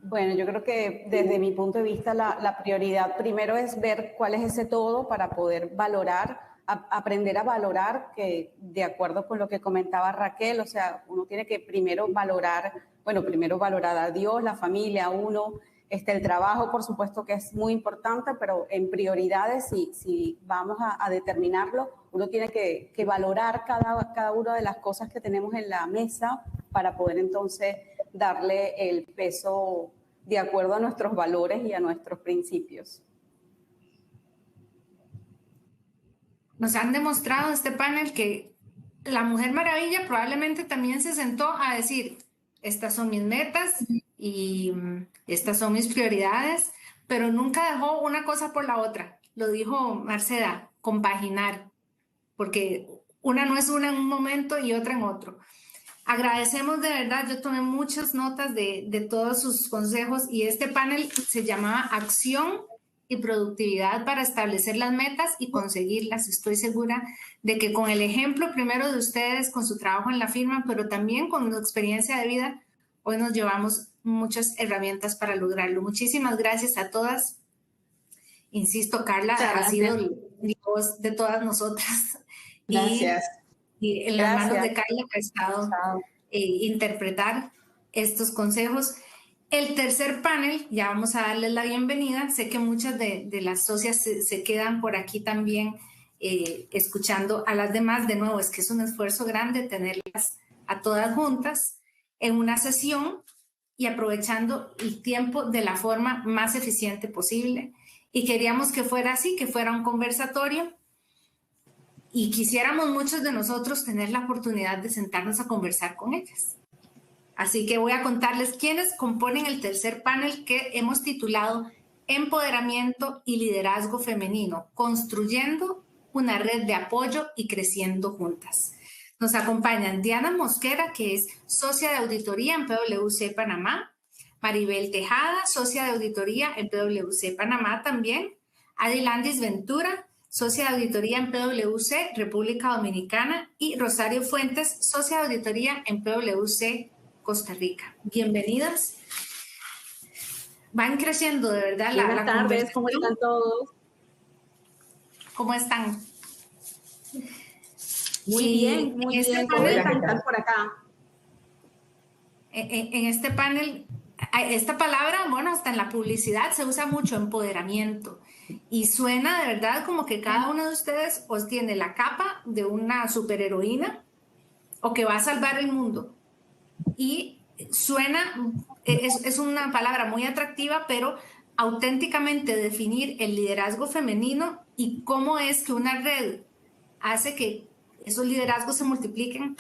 Bueno, yo creo que desde mi punto de vista la prioridad primero es ver cuál es ese todo para poder valorar, aprender a valorar, que de acuerdo con lo que comentaba Raquel, o sea, uno tiene que primero valorar a Dios, la familia, uno, el trabajo, por supuesto que es muy importante, pero en prioridades, si vamos a determinarlo, uno tiene que valorar cada una de las cosas que tenemos en la mesa para poder entonces darle el peso de acuerdo a nuestros valores y a nuestros principios. Nos han demostrado este panel que la Mujer Maravilla probablemente también se sentó a decir, estas son mis metas y estas son mis prioridades, pero nunca dejó una cosa por la otra. Lo dijo Marcela, compaginar, porque una no es una en un momento y otra en otro. Agradecemos de verdad, yo tomé muchas notas de todos sus consejos y este panel se llamaba Acción y Productividad para establecer las metas y conseguirlas. Estoy segura de que con el ejemplo primero de ustedes, con su trabajo en la firma, pero también con su experiencia de vida, hoy nos llevamos muchas herramientas para lograrlo. Muchísimas gracias a todas. Insisto, Carla ha sido la voz de todas nosotras. Gracias. Y en las manos de Carla ha estado interpretar estos consejos. El tercer panel, ya vamos a darles la bienvenida. Sé que muchas de las socias se quedan por aquí también escuchando a las demás. De nuevo, es que es un esfuerzo grande tenerlas a todas juntas en una sesión y aprovechando el tiempo de la forma más eficiente posible. Y queríamos que fuera así, que fuera un conversatorio. Y quisiéramos muchos de nosotros tener la oportunidad de sentarnos a conversar con ellas. Así que voy a contarles quiénes componen el tercer panel que hemos titulado Empoderamiento y Liderazgo Femenino, construyendo una red de apoyo y creciendo juntas. Nos acompañan Diana Mosquera, que es socia de auditoría en PwC Panamá, Maribel Tejada, socia de auditoría en PwC Panamá también, Adilandis Ventura, socia de auditoría en PwC República Dominicana, y Rosario Fuentes, socia de auditoría en PwC Costa Rica. Bienvenidas. Van creciendo de verdad. Buenas tardes, ¿cómo están todos? ¿Cómo están? Muy bien, muy bien. ¿Cómo están por acá? En este panel, esta palabra, bueno, hasta en la publicidad se usa mucho, empoderamiento. Y suena de verdad como que cada uno de ustedes os tiene la capa de una superheroína o que va a salvar el mundo. Y suena, es una palabra muy atractiva, pero auténticamente definir el liderazgo femenino y cómo es que una red hace que esos liderazgos se multipliquen,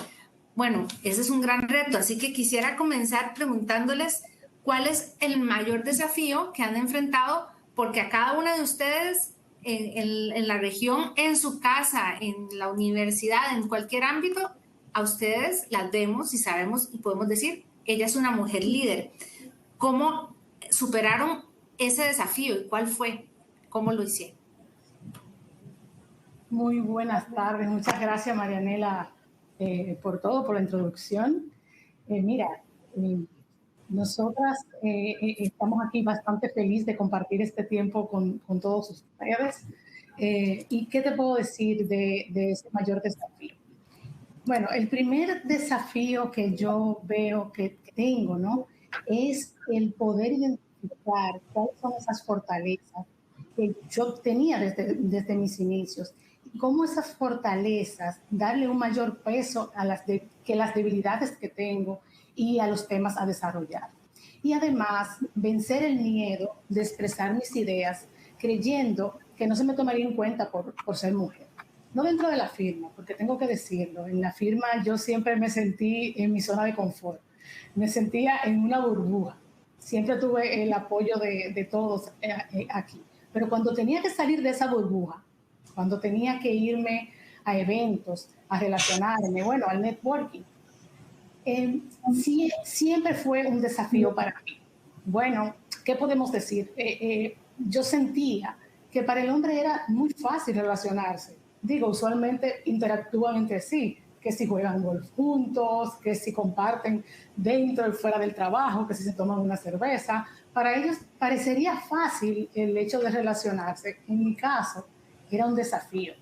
bueno, ese es un gran reto. Así que quisiera comenzar preguntándoles cuál es el mayor desafío que han enfrentado, porque a cada una de ustedes en la región, en su casa, en la universidad, en cualquier ámbito, a ustedes las vemos y sabemos y podemos decir, ella es una mujer líder. ¿Cómo superaron ese desafío y cuál fue? ¿Cómo lo hicieron? Muy buenas tardes. Muchas gracias, Marianela, por todo, por la introducción. Mira, nosotras estamos aquí bastante felices de compartir este tiempo con todos ustedes. ¿Y qué te puedo decir de ese mayor desafío? Bueno, el primer desafío que yo veo que tengo, ¿no? Es el poder identificar cuáles son esas fortalezas que yo tenía desde mis inicios. Y cómo esas fortalezas, darle un mayor peso a que las debilidades que tengo y a los temas a desarrollar. Y además, vencer el miedo de expresar mis ideas, creyendo que no se me tomaría en cuenta por ser mujer. No dentro de la firma, porque tengo que decirlo. En la firma yo siempre me sentí en mi zona de confort. Me sentía en una burbuja. Siempre tuve el apoyo de todos aquí. Pero cuando tenía que salir de esa burbuja, cuando tenía que irme a eventos, a relacionarme, bueno, al networking, siempre fue un desafío para mí. Bueno, ¿qué podemos decir? Yo sentía que para el hombre era muy fácil relacionarse. Digo, usualmente interactúan entre sí, que si juegan golf juntos, que si comparten dentro y fuera del trabajo, que si se toman una cerveza. Para ellos parecería fácil el hecho de relacionarse. En mi caso, era un desafío.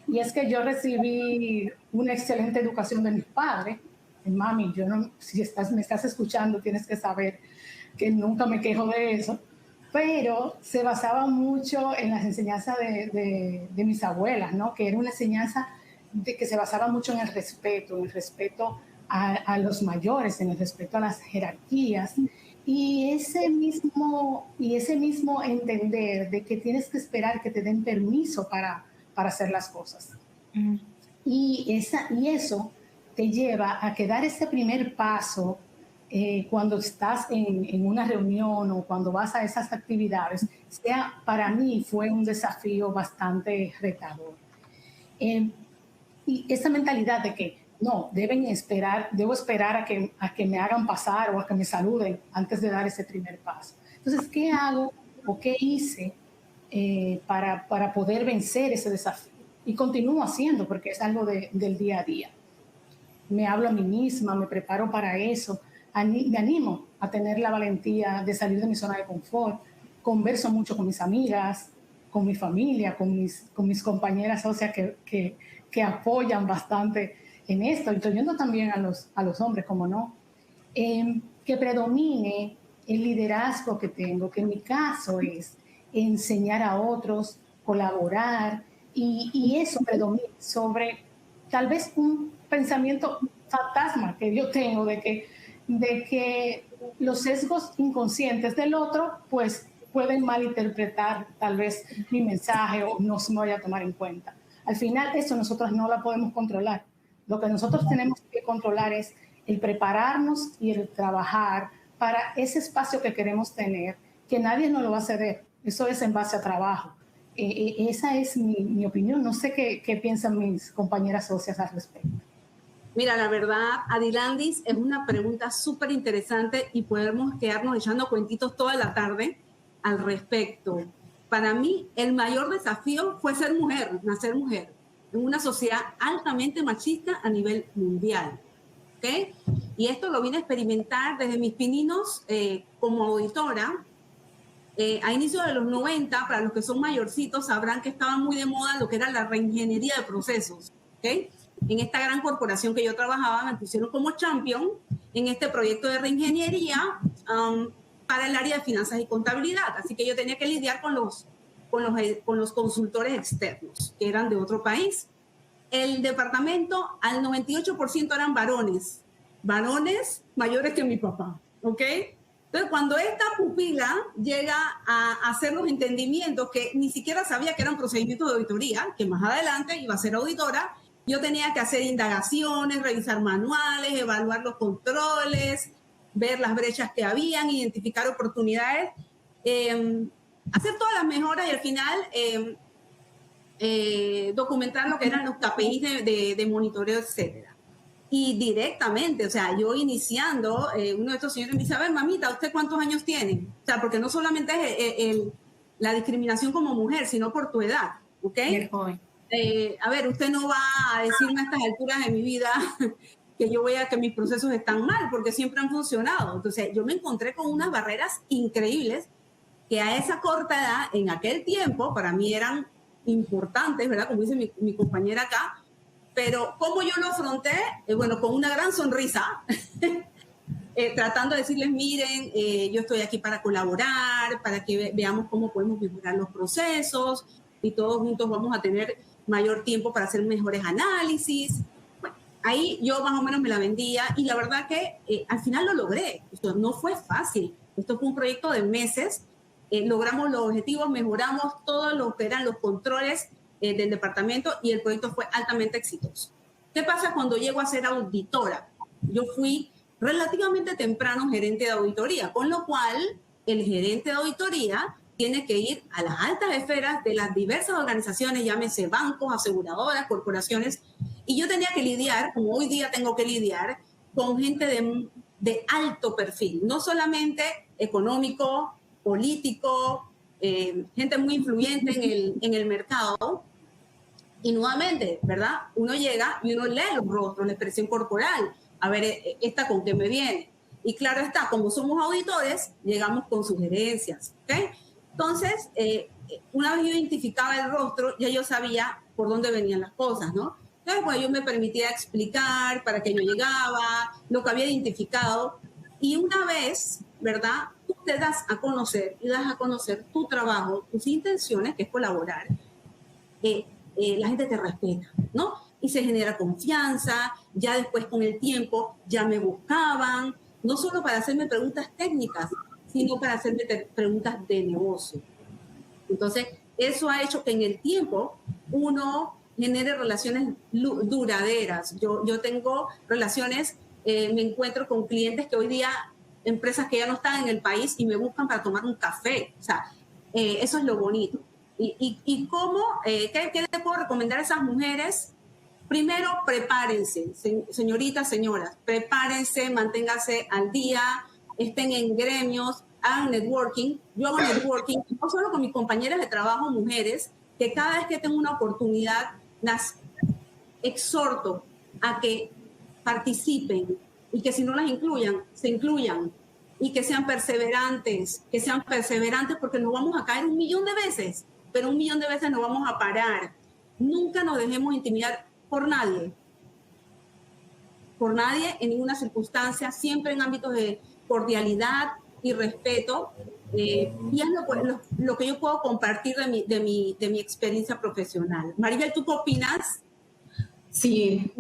Y es que yo recibí una excelente educación de mis padres. Mami, yo no, si me estás escuchando, tienes que saber que nunca me quejo de eso. Pero se basaba mucho en las enseñanzas de mis abuelas, ¿no? Que era una enseñanza que se basaba mucho en el respeto a los mayores, en el respeto a las jerarquías. Y ese mismo entender de que tienes que esperar que te den permiso para hacer las cosas. Y eso te lleva a que dar ese primer paso cuando estás en una reunión o cuando vas a esas actividades, para mí fue un desafío bastante retador. Y esa mentalidad de que no, debo esperar a que me hagan pasar o a que me saluden antes de dar ese primer paso. Entonces, ¿qué hago o qué hice para poder vencer ese desafío? Y continúo haciendo porque es algo del día a día. Me hablo a mí misma, me preparo para eso, me animo a tener la valentía de salir de mi zona de confort, converso mucho con mis amigas, con mi familia, con mis compañeras socias que apoyan bastante en esto, incluyendo también a los hombres, como no, que predomine el liderazgo que tengo, que en mi caso es enseñar a otros, colaborar, y eso predomina sobre tal vez un pensamiento fantasma que yo tengo de que los sesgos inconscientes del otro pues pueden malinterpretar tal vez mi mensaje o no se me vaya a tomar en cuenta. Al final eso nosotros no la podemos controlar. Lo que nosotros tenemos que controlar es el prepararnos y el trabajar para ese espacio que queremos tener, que nadie nos lo va a ceder. Eso es en base a trabajo. Esa es mi opinión. No sé qué piensan mis compañeras socias al respecto. Mira, la verdad, Adilandis, es una pregunta súper interesante y podemos quedarnos echando cuentitos toda la tarde al respecto. Para mí, el mayor desafío fue ser mujer, nacer mujer, en una sociedad altamente machista a nivel mundial. ¿Okay? Y esto lo vine a experimentar desde mis pininos como auditora. A inicios de los 90, para los que son mayorcitos, sabrán que estaba muy de moda lo que era la reingeniería de procesos. ¿Okay? En esta gran corporación que yo trabajaba, me pusieron como champion en este proyecto de reingeniería para el área de finanzas y contabilidad. Así que yo tenía que lidiar con los consultores externos, que eran de otro país. El departamento, al 98% eran varones mayores que mi papá, ¿ok? Entonces, cuando esta pupila llega a hacer los entendimientos, que ni siquiera sabía que eran procedimientos de auditoría, que más adelante iba a ser auditora, yo tenía que hacer indagaciones, revisar manuales, evaluar los controles, ver las brechas que habían, identificar oportunidades, hacer todas las mejoras y al final documentar lo que eran los KPIs de monitoreo, etcétera. Y directamente, o sea, yo iniciando, uno de estos señores me dice, a ver, mamita, ¿usted cuántos años tiene? O sea, porque no solamente es la discriminación como mujer, sino por tu edad, ¿ok? A ver, usted no va a decirme a estas alturas de mi vida que mis procesos están mal, porque siempre han funcionado. Entonces, yo me encontré con unas barreras increíbles que a esa corta edad, en aquel tiempo, para mí eran importantes, ¿verdad? Como dice mi compañera acá, pero ¿cómo yo lo afronté? Bueno, con una gran sonrisa, tratando de decirles, miren, yo estoy aquí para colaborar, para que veamos cómo podemos mejorar los procesos y todos juntos vamos a tener mayor tiempo para hacer mejores análisis. Bueno, ahí yo más o menos me la vendía y la verdad que al final lo logré. Esto no fue fácil. Esto fue un proyecto de meses. Logramos los objetivos, mejoramos todo lo que eran los controles del departamento y el proyecto fue altamente exitoso. ¿Qué pasa cuando llego a ser auditora? Yo fui relativamente temprano gerente de auditoría, con lo cual el gerente de auditoría tiene que ir a las altas esferas de las diversas organizaciones, llámese bancos, aseguradoras, corporaciones, y yo tenía que lidiar, como hoy día tengo que lidiar, con gente de alto perfil, no solamente económico, político, gente muy influyente en el mercado. Y nuevamente, ¿verdad? Uno llega y uno lee los rostros, la expresión corporal, a ver, esta con qué me viene. Y claro está, como somos auditores, llegamos con sugerencias, ¿ok? Entonces, una vez yo identificaba el rostro, ya yo sabía por dónde venían las cosas, ¿no? Entonces, pues yo me permitía explicar para qué yo llegaba, lo que había identificado. Y una vez, ¿verdad? Tú te das a conocer y das a conocer tu trabajo, tus intenciones, que es colaborar. La gente te respeta, ¿no? Y se genera confianza, ya después con el tiempo ya me buscaban, no solo para hacerme preguntas técnicas, sino para hacerme preguntas de negocio. Entonces, eso ha hecho que en el tiempo uno genere relaciones duraderas. Yo tengo relaciones me encuentro con clientes que hoy día, empresas que ya no están en el país y me buscan para tomar un café. O sea, eso es lo bonito. ¿Y cómo, qué le puedo recomendar a esas mujeres? Primero, prepárense, señoritas, señoras, prepárense, manténganse al día, estén en gremios, hagan networking. Yo hago networking no solo con mis compañeras de trabajo, mujeres, que cada vez que tengo una oportunidad, las exhorto a que participen y que si no las incluyan, se incluyan y que sean perseverantes porque nos vamos a caer 1.000.000 de veces, pero 1.000.000 de veces nos vamos a parar. Nunca nos dejemos intimidar por nadie en ninguna circunstancia, siempre en ámbitos de cordialidad y respeto, y es lo que yo puedo compartir de mi experiencia profesional. Maribel, ¿tú qué opinas? Sí,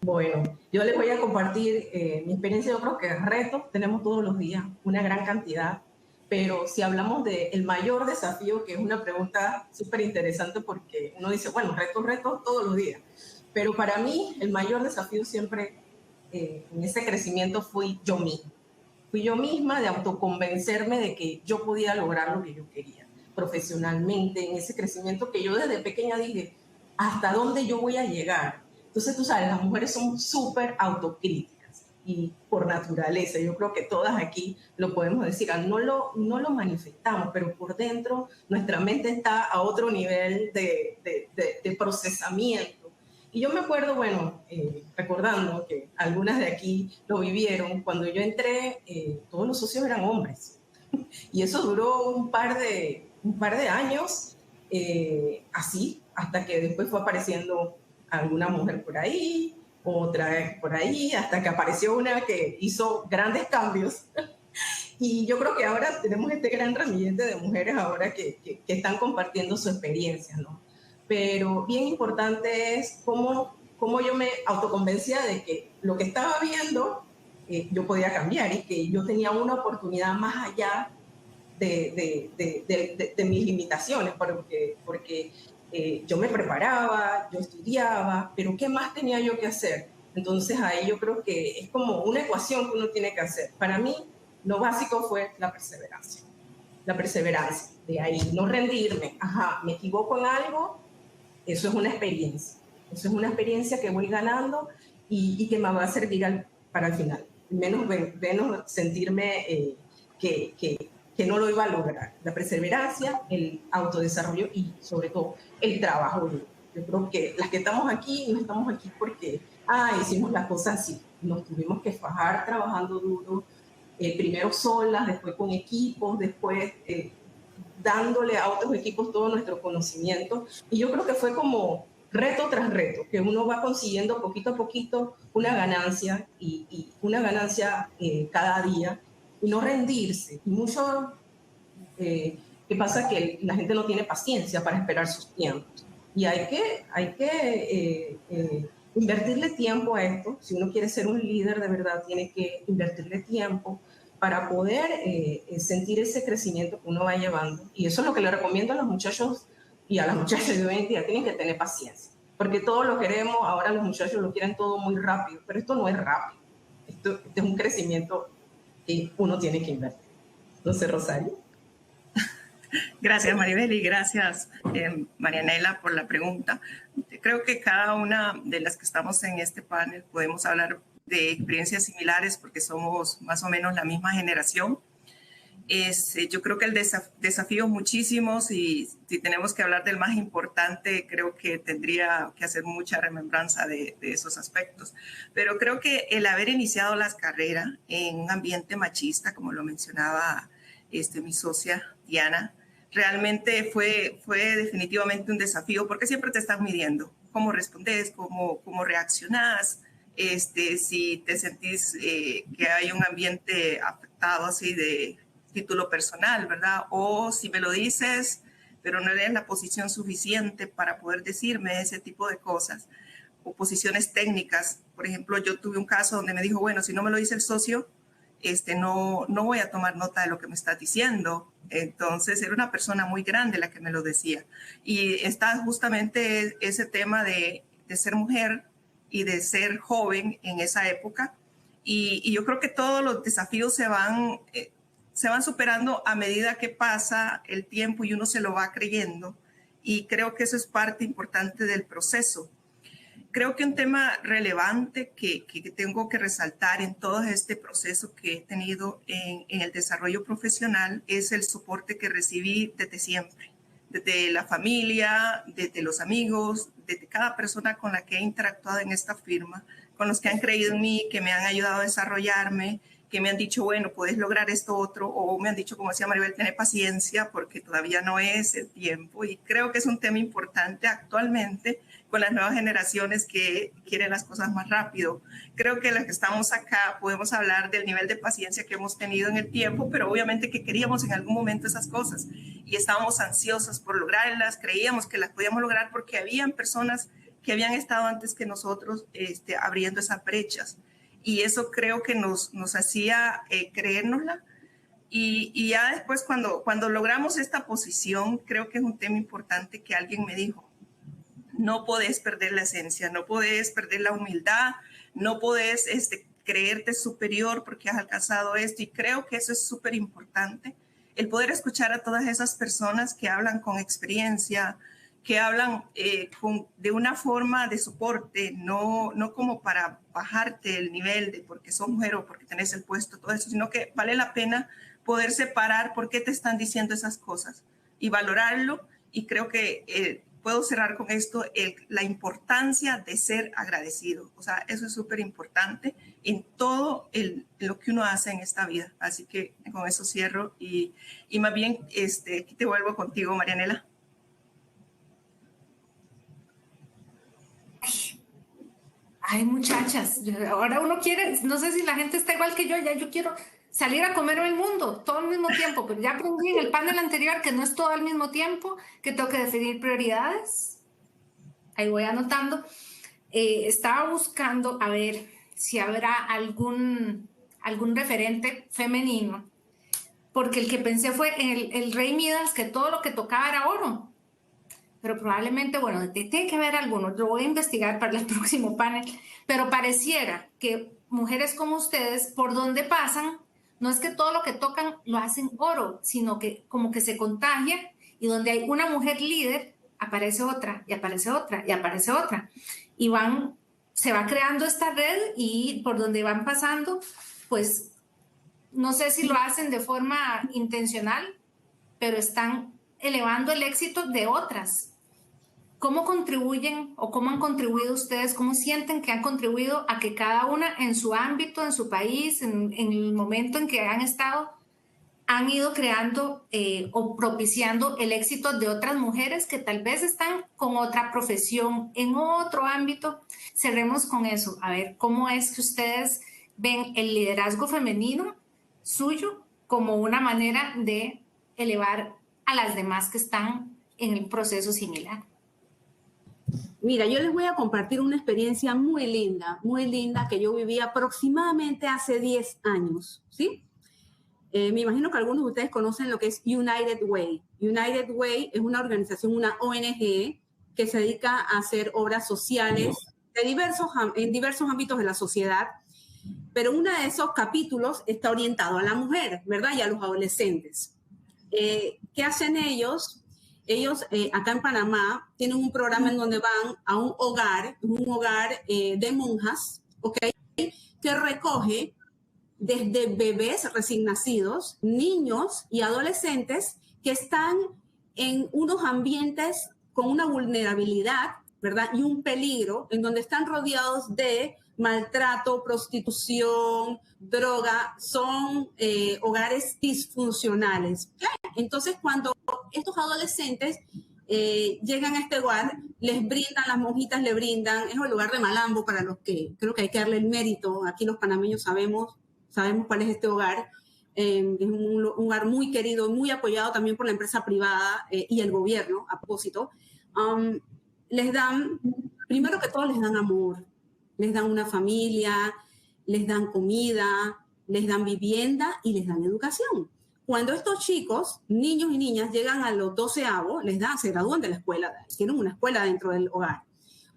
bueno, yo les voy a compartir mi experiencia. Yo creo que retos tenemos todos los días, una gran cantidad, pero si hablamos del mayor desafío, que es una pregunta súper interesante porque uno dice, bueno, retos todos los días, pero para mí el mayor desafío siempre en ese crecimiento fui yo misma de autoconvencerme de que yo podía lograr lo que yo quería profesionalmente, en ese crecimiento que yo desde pequeña dije, ¿hasta dónde yo voy a llegar? Entonces, tú sabes, las mujeres son súper autocríticas y por naturaleza, yo creo que todas aquí lo podemos decir, no lo manifestamos, pero por dentro nuestra mente está a otro nivel de procesamiento. Y yo me acuerdo, bueno, recordando que algunas de aquí lo vivieron, cuando yo entré, todos los socios eran hombres. Y eso duró un par de años, así, hasta que después fue apareciendo alguna mujer por ahí, otra por ahí, hasta que apareció una que hizo grandes cambios. Y yo creo que ahora tenemos este gran ramillete de mujeres ahora que están compartiendo su experiencia, ¿no? Pero bien importante es cómo yo me autoconvencía de que lo que estaba viendo yo podía cambiar y que yo tenía una oportunidad más allá de mis limitaciones, porque yo me preparaba, yo estudiaba, pero ¿qué más tenía yo que hacer? Entonces ahí yo creo que es como una ecuación que uno tiene que hacer. Para mí lo básico fue la perseverancia, de ahí no rendirme, me equivoco en algo, eso es una experiencia que voy ganando y que me va a servir para el final, menos sentirme que no lo iba a lograr. La perseverancia, el autodesarrollo y sobre todo el trabajo duro. Yo creo que las que estamos aquí no estamos aquí porque hicimos las cosas así, nos tuvimos que fajar trabajando duro, primero solas, después con equipos, después dándole a otros equipos todo nuestro conocimiento. Y yo creo que fue como reto tras reto, que uno va consiguiendo poquito a poquito una ganancia y una ganancia cada día y no rendirse. Y mucho que pasa que la gente no tiene paciencia para esperar sus tiempos. Y hay que invertirle tiempo a esto. Si uno quiere ser un líder de verdad, tiene que invertirle tiempo para poder sentir ese crecimiento que uno va llevando. Y eso es lo que le recomiendo a los muchachos y a las muchachas de hoy en día. Tienen que tener paciencia, porque todos lo queremos. Ahora los muchachos lo quieren todo muy rápido, pero esto no es rápido. Esto es un crecimiento que uno tiene que invertir. Entonces, Rosario. Gracias, Maribel, y gracias, Marianela, por la pregunta. Creo que cada una de las que estamos en este panel podemos hablar de experiencias similares porque somos más o menos la misma generación. Yo creo que el desafío muchísimos y si tenemos que hablar del más importante, creo que tendría que hacer mucha remembranza de esos aspectos. Pero creo que el haber iniciado las carreras en un ambiente machista, como lo mencionaba mi socia Diana, realmente fue definitivamente un desafío porque siempre te están midiendo cómo respondes, cómo reaccionas, si te sentís que hay un ambiente afectado así de título personal, ¿verdad? O si me lo dices, pero no eres la posición suficiente para poder decirme ese tipo de cosas. O posiciones técnicas. Por ejemplo, yo tuve un caso donde me dijo, bueno, si no me lo dice el socio, no voy a tomar nota de lo que me estás diciendo. Entonces era una persona muy grande la que me lo decía. Y está justamente ese tema de ser mujer y de ser joven en esa época, Y yo creo que todos los desafíos se van superando a medida que pasa el tiempo y uno se lo va creyendo. Y creo que eso es parte importante del proceso. Creo que un tema relevante que tengo que resaltar en todo este proceso que he tenido en el desarrollo profesional es el soporte que recibí desde siempre, desde la familia, desde los amigos, desde cada persona con la que he interactuado en esta firma, con los que han creído en mí, que me han ayudado a desarrollarme, que me han dicho, bueno, puedes lograr esto otro, o me han dicho, como decía Maribel, tener paciencia porque todavía no es el tiempo. Y creo que es un tema importante actualmente con las nuevas generaciones que quieren las cosas más rápido. Creo que los que estamos acá podemos hablar del nivel de paciencia que hemos tenido en el tiempo, pero obviamente que queríamos en algún momento esas cosas y estábamos ansiosos por lograrlas, creíamos que las podíamos lograr porque habían personas que habían estado antes que nosotros abriendo esas brechas. Y eso creo que nos hacía creérnosla. Y ya después, cuando logramos esta posición, creo que es un tema importante que alguien me dijo: no podés perder la esencia, no podés perder la humildad, no podés creerte superior porque has alcanzado esto. Y creo que eso es súper importante, el poder escuchar a todas esas personas que hablan con experiencia, que hablan de una forma de soporte, no como para bajarte el nivel de porque sos mujer o porque tenés el puesto, todo eso, sino que vale la pena poder separar por qué te están diciendo esas cosas y valorarlo. Y creo que puedo cerrar con esto, la importancia de ser agradecido. O sea, eso es súper importante en todo lo que uno hace en esta vida. Así que con eso cierro y más bien aquí te vuelvo contigo, Marianela. Ay, muchachas, ahora uno quiere, no sé si la gente está igual que yo, ya yo quiero salir a comerme el mundo todo al mismo tiempo, pero ya aprendí en el panel anterior que no es todo al mismo tiempo, que tengo que definir prioridades. Ahí voy anotando. Estaba buscando a ver si habrá algún referente femenino, porque el que pensé fue el rey Midas, que todo lo que tocaba era oro. Pero probablemente, bueno, tiene que haber alguno, lo voy a investigar para el próximo panel, pero pareciera que mujeres como ustedes, por donde pasan, no es que todo lo que tocan lo hacen oro, sino que como que se contagia, y donde hay una mujer líder, aparece otra, y aparece otra, y aparece otra, y se va creando esta red, y por donde van pasando, pues, no sé si lo hacen de forma intencional, pero están elevando el éxito de otras. ¿Cómo contribuyen o cómo han contribuido ustedes? ¿Cómo sienten que han contribuido a que cada una en su ámbito, en su país, en el momento en que han estado, han ido creando o propiciando el éxito de otras mujeres que tal vez están con otra profesión, en otro ámbito? Cerremos con eso. A ver, ¿cómo es que ustedes ven el liderazgo femenino suyo como una manera de elevar a las demás que están en el proceso similar? Mira, yo les voy a compartir una experiencia muy linda que yo viví aproximadamente hace 10 años, ¿sí? Me imagino que algunos de ustedes conocen lo que es United Way. United Way es una organización, una ONG que se dedica a hacer obras sociales en diversos ámbitos de la sociedad, pero uno de esos capítulos está orientado a la mujer, ¿verdad? Y a los adolescentes. ¿Qué hacen ellos? Ellos acá en Panamá tienen un programa en donde van a un hogar de monjas, ¿ok? Que recoge desde bebés recién nacidos, niños y adolescentes que están en unos ambientes con una vulnerabilidad, ¿verdad? Y un peligro, en donde están rodeados de maltrato, prostitución, droga, son hogares disfuncionales. Entonces, cuando estos adolescentes llegan a este hogar, les brindan, las monjitas le brindan, es un lugar de Malambo para los que creo que hay que darle el mérito. Aquí los panameños sabemos cuál es este hogar. Es un hogar muy querido, muy apoyado también por la empresa privada y el gobierno, a propósito. Les dan, primero que todo, les dan amor, les dan una familia, les dan comida, les dan vivienda y les dan educación. Cuando estos chicos, niños y niñas, llegan a los 12avos, se gradúan de la escuela, tienen una escuela dentro del hogar.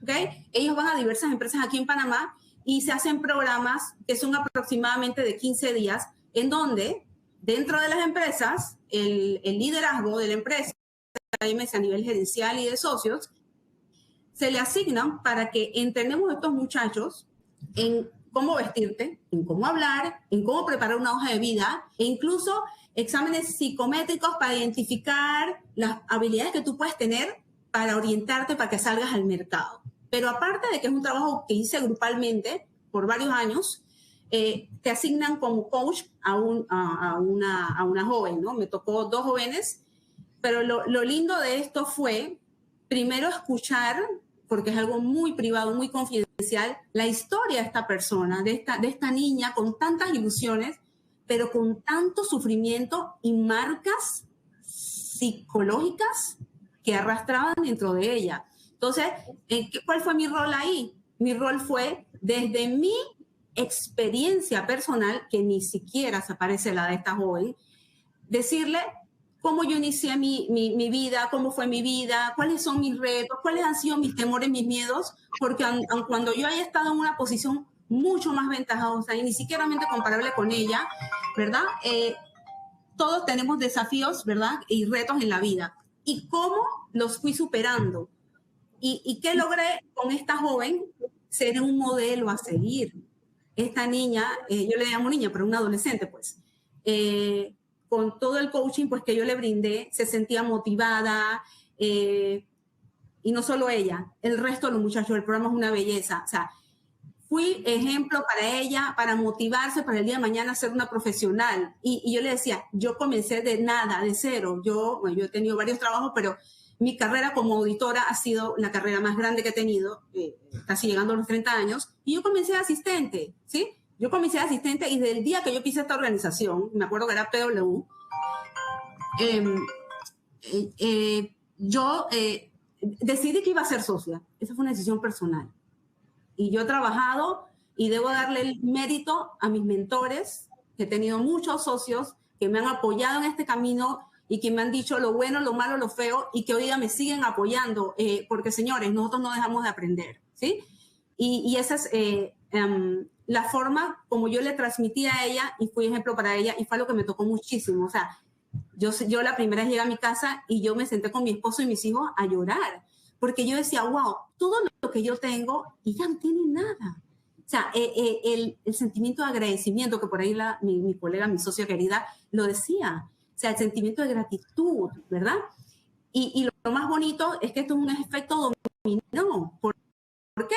¿Okay? Ellos van a diversas empresas aquí en Panamá y se hacen programas que son aproximadamente de 15 días, en donde dentro de las empresas, el liderazgo de la empresa, a nivel gerencial y de socios, se le asignan para que entrenemos a estos muchachos en cómo vestirte, en cómo hablar, en cómo preparar una hoja de vida e incluso exámenes psicométricos para identificar las habilidades que tú puedes tener para orientarte para que salgas al mercado. Pero aparte de que es un trabajo que hice grupalmente por varios años, te asignan como coach a una joven, ¿no? Me tocó 2 jóvenes, pero lo lindo de esto fue, primero, escuchar, porque es algo muy privado, muy confidencial, la historia de esta persona, de esta niña con tantas ilusiones, pero con tanto sufrimiento y marcas psicológicas que arrastraban dentro de ella. Entonces, ¿cuál fue mi rol ahí? Mi rol fue, desde mi experiencia personal, que ni siquiera se parece a la de esta joven, decirle cómo yo inicié mi vida, cómo fue mi vida, cuáles son mis retos, cuáles han sido mis temores, mis miedos, porque aun cuando yo haya estado en una posición mucho más ventajosa y ni siquiera comparable con ella, ¿verdad? Todos tenemos desafíos, ¿verdad? Y retos en la vida. ¿Y cómo los fui superando? ¿Y qué logré con esta joven? Ser un modelo a seguir. Esta niña, yo le llamo niña, pero una adolescente, pues, con todo el coaching pues, que yo le brindé, se sentía motivada, y no solo ella, el resto de los muchachos, el programa es una belleza. O sea, fui ejemplo para ella, para motivarse para el día de mañana ser una profesional. Y yo le decía, yo comencé de nada, de cero. Yo he tenido varios trabajos, pero mi carrera como auditora ha sido la carrera más grande que he tenido, casi llegando a los 30 años. Y yo comencé de asistente, ¿sí? Yo comencé de asistente y desde el día que yo pisé esta organización, me acuerdo que era PW, yo decidí que iba a ser socia. Esa fue una decisión personal. Y yo he trabajado y debo darle el mérito a mis mentores, que he tenido muchos socios que me han apoyado en este camino y que me han dicho lo bueno, lo malo, lo feo, y que hoy día me siguen apoyando, porque, señores, nosotros no dejamos de aprender, ¿sí? Y esa es la forma como yo le transmití a ella y fui ejemplo para ella, y fue lo que me tocó muchísimo. O sea, yo la primera vez llegué a mi casa y yo me senté con mi esposo y mis hijos a llorar, porque yo decía, wow, todo lo que yo tengo y ya no tiene nada. O sea, el sentimiento de agradecimiento, que por ahí mi colega, mi socia querida, lo decía. O sea, el sentimiento de gratitud, ¿verdad? Y lo más bonito es que esto es un efecto dominó. ¿Por qué?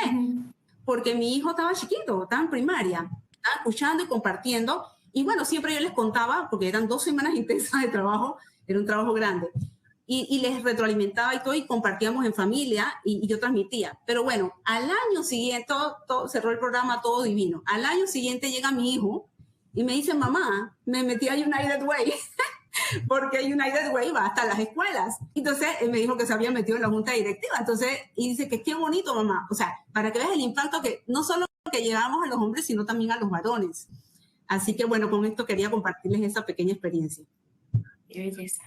Porque mi hijo estaba chiquito, estaba en primaria, estaba escuchando y compartiendo. Y bueno, siempre yo les contaba, porque eran 2 semanas intensas de trabajo, era un trabajo grande. Y les retroalimentaba y todo, y compartíamos en familia, y yo transmitía. Pero bueno, al año siguiente, todo cerró el programa, todo divino. Al año siguiente llega mi hijo y me dice, mamá, me metí a United Way, porque United Way va hasta las escuelas. Entonces, él me dijo que se había metido en la junta directiva. Entonces, y dice que qué bonito, mamá. O sea, para que veas el impacto que no solo que llevamos a los hombres, sino también a los varones. Así que bueno, con esto quería compartirles esa pequeña experiencia. Qué belleza.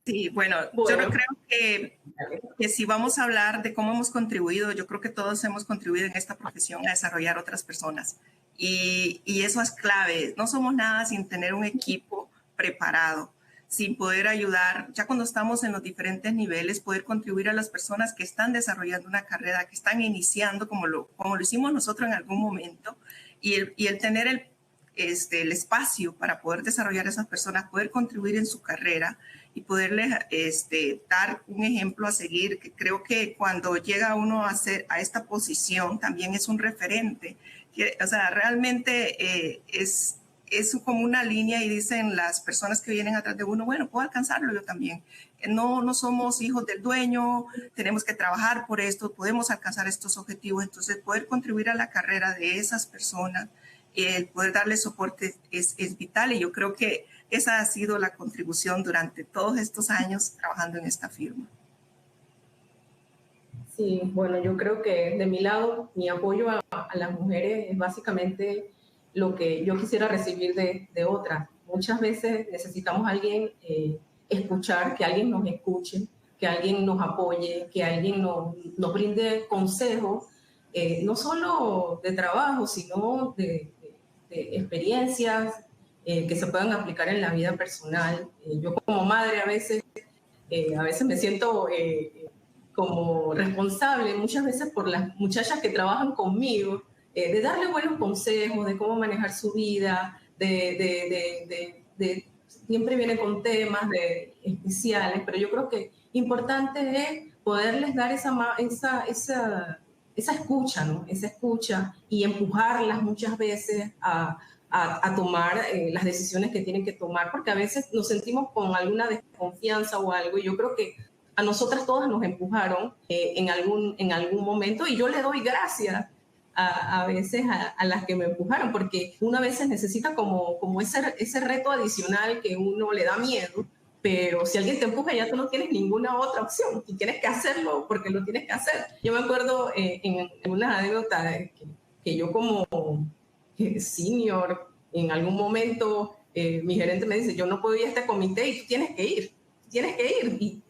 Sí, bueno, yo creo que si vamos a hablar de cómo hemos contribuido, yo creo que todos hemos contribuido en esta profesión a desarrollar otras personas. Y eso es clave. No somos nada sin tener un equipo preparado, sin poder ayudar, ya cuando estamos en los diferentes niveles, poder contribuir a las personas que están desarrollando una carrera, que están iniciando, como lo hicimos nosotros en algún momento, y el tener el espacio para poder desarrollar a esas personas, poder contribuir en su carrera y poderles dar un ejemplo a seguir, que creo que cuando llega uno a esta posición también es un referente. O sea, realmente es como una línea, y dicen las personas que vienen atrás de uno, bueno, puedo alcanzarlo yo también. No somos hijos del dueño, tenemos que trabajar por esto, podemos alcanzar estos objetivos. Entonces, poder contribuir a la carrera de esas personas, el poder darle soporte es vital, y yo creo que esa ha sido la contribución durante todos estos años trabajando en esta firma. Sí, bueno, yo creo que de mi lado, mi apoyo a las mujeres es básicamente lo que yo quisiera recibir de otras. Muchas veces necesitamos a alguien escuchar, que alguien nos escuche, que alguien nos apoye, que alguien nos brinde consejos no solo de trabajo, sino de experiencias que se puedan aplicar en la vida personal. Yo como madre a veces me siento como responsable muchas veces por las muchachas que trabajan conmigo, de darle buenos consejos de cómo manejar su vida, siempre viene con temas especiales, pero yo creo que importante es poderles dar esa escucha, ¿no? Esa escucha y empujarlas muchas veces a tomar las decisiones que tienen que tomar, porque a veces nos sentimos con alguna desconfianza o algo, y yo creo que a nosotras todas nos empujaron en algún momento, y yo le doy gracias a veces a las que me empujaron, porque uno a veces necesita como ese reto adicional que uno le da miedo, pero si alguien te empuja ya tú no tienes ninguna otra opción, tú tienes que hacerlo porque lo tienes que hacer. Yo me acuerdo en unas anécdotas que yo como senior, en algún momento mi gerente me dice, yo no puedo ir a este comité y tú tienes que ir,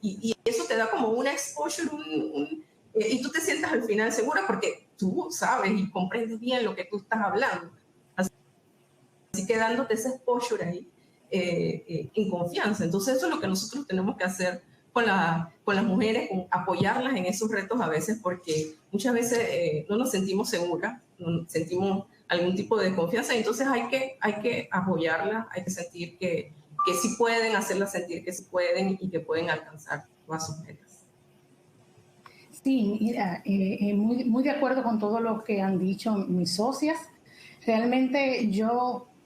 y eso te da como una exposure, y tú te sientas al final segura porque tú sabes y comprendes bien lo que tú estás hablando. Así que dándote ese exposure ahí en confianza. Entonces eso es lo que nosotros tenemos que hacer con las mujeres, apoyarlas en esos retos a veces, porque muchas veces no nos sentimos seguras, no sentimos algún tipo de desconfianza, entonces hay que apoyarlas, hay que sentir que sí pueden, hacerlas sentir que sí pueden y que pueden alcanzar todas sus metas. Sí, mira, muy de acuerdo con todo lo que han dicho mis socias. Realmente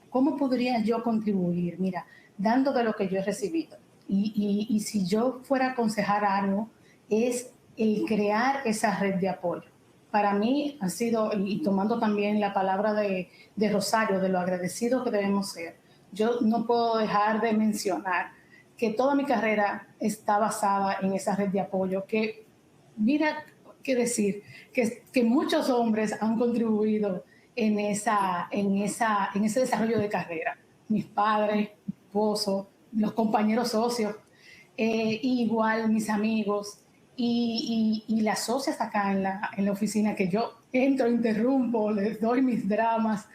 ¿cómo podría yo contribuir? Mira, dando de lo que yo he recibido. Y si yo fuera a aconsejar algo, es el crear esa red de apoyo. Para mí ha sido, y tomando también la palabra de Rosario, de lo agradecido que debemos ser, yo no puedo dejar de mencionar que toda mi carrera está basada en esa red de apoyo, que mira qué decir, que muchos hombres han contribuido en ese desarrollo de carrera. Mis padres, mi esposo, los compañeros socios, igual mis amigos y las socias acá en la oficina, que yo entro, interrumpo, les doy mis dramas.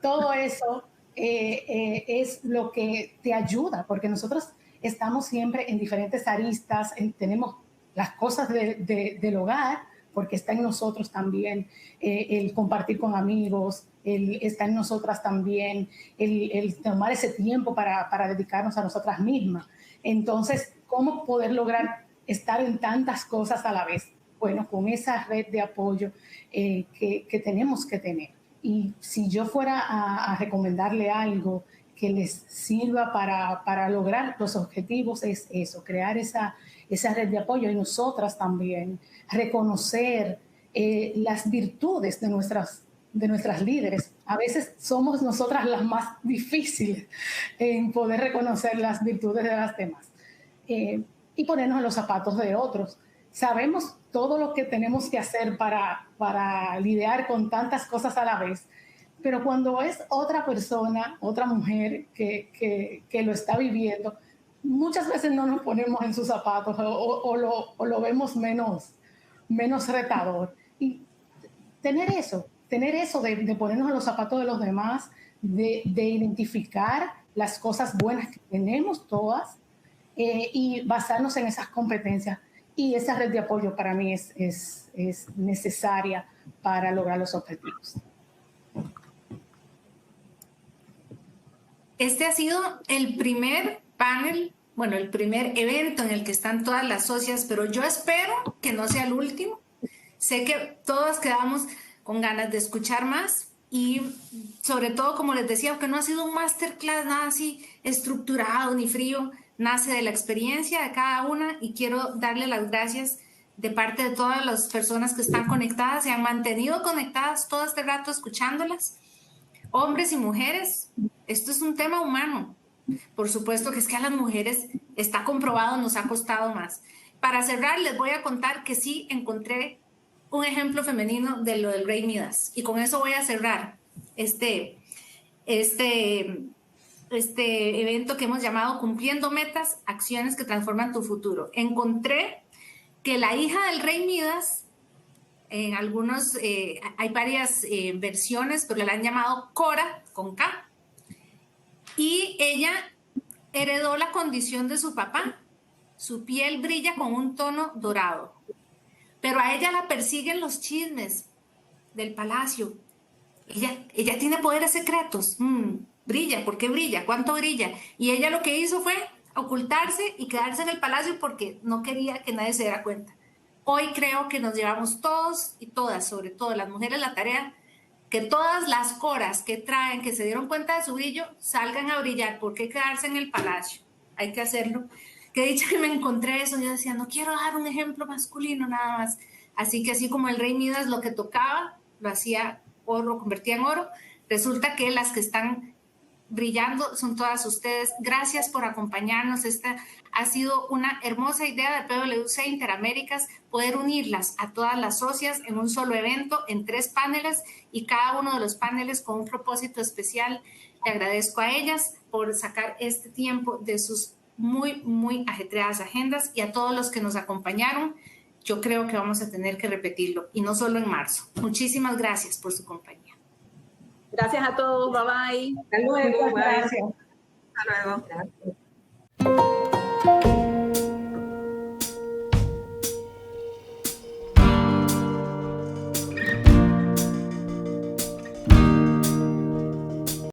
Todo eso es lo que te ayuda, porque nosotros estamos siempre en diferentes aristas, tenemos las cosas del hogar, porque está en nosotros también el compartir con amigos, está en nosotras también el tomar ese tiempo para dedicarnos a nosotras mismas. Entonces, ¿cómo poder lograr estar en tantas cosas a la vez? Bueno, con esa red de apoyo que tenemos que tener. Y si yo fuera a recomendarle algo que les sirva para lograr los objetivos, es eso, crear esa red de apoyo, y nosotras también reconocer las virtudes de nuestras líderes. A veces somos nosotras las más difíciles en poder reconocer las virtudes de las demás y ponernos en los zapatos de otros. Sabemos todo lo que tenemos que hacer para lidiar con tantas cosas a la vez, pero cuando es otra persona, otra mujer que lo está viviendo, muchas veces no nos ponemos en sus zapatos o lo vemos menos retador. Y tener eso de ponernos en los zapatos de los demás, de identificar las cosas buenas que tenemos todas y basarnos en esas competencias. Y esa red de apoyo para mí es necesaria para lograr los objetivos. Este ha sido el primer panel, bueno, el primer evento en el que están todas las socias, pero yo espero que no sea el último. Sé que todos quedamos con ganas de escuchar más y sobre todo, como les decía, que no ha sido un masterclass nada así estructurado ni frío, nace de la experiencia de cada una, y quiero darle las gracias de parte de todas las personas que están conectadas, se han mantenido conectadas todo este rato escuchándolas. Hombres y mujeres, esto es un tema humano. Por supuesto que es que a las mujeres, está comprobado, nos ha costado más. Para cerrar, les voy a contar que sí encontré un ejemplo femenino de lo del Rey Midas. Y con eso voy a cerrar este evento que hemos llamado Cumpliendo Metas, Acciones que Transforman tu Futuro. Encontré que la hija del Rey Midas En algunos, hay varias versiones, pero la han llamado Cora, con K. Y ella heredó la condición de su papá. Su piel brilla con un tono dorado. Pero a ella la persiguen los chismes del palacio. Ella tiene poderes secretos. Brilla, ¿por qué brilla? ¿Cuánto brilla? Y ella lo que hizo fue ocultarse y quedarse en el palacio porque no quería que nadie se diera cuenta. Hoy creo que nos llevamos todos y todas, sobre todo las mujeres, la tarea que todas las coras que traen, que se dieron cuenta de su brillo, salgan a brillar. ¿Por qué quedarse en el palacio? Hay que hacerlo. Que dicha que me encontré eso, yo decía, no quiero dar un ejemplo masculino nada más. Así que así como el rey Midas lo que tocaba, lo hacía oro, convertía en oro, resulta que las que están brillando son todas ustedes. Gracias por acompañarnos. Esta ha sido una hermosa idea de PwC Interaméricas, poder unirlas a todas las socias en un solo evento, en 3 paneles, y cada uno de los paneles con un propósito especial. Le agradezco a ellas por sacar este tiempo de sus muy ajetreadas agendas, y a todos los que nos acompañaron. Yo creo que vamos a tener que repetirlo, y no solo en marzo. Muchísimas gracias por su compañía. Gracias a todos. Bye bye. Hasta luego. Gracias. Hasta luego. Gracias.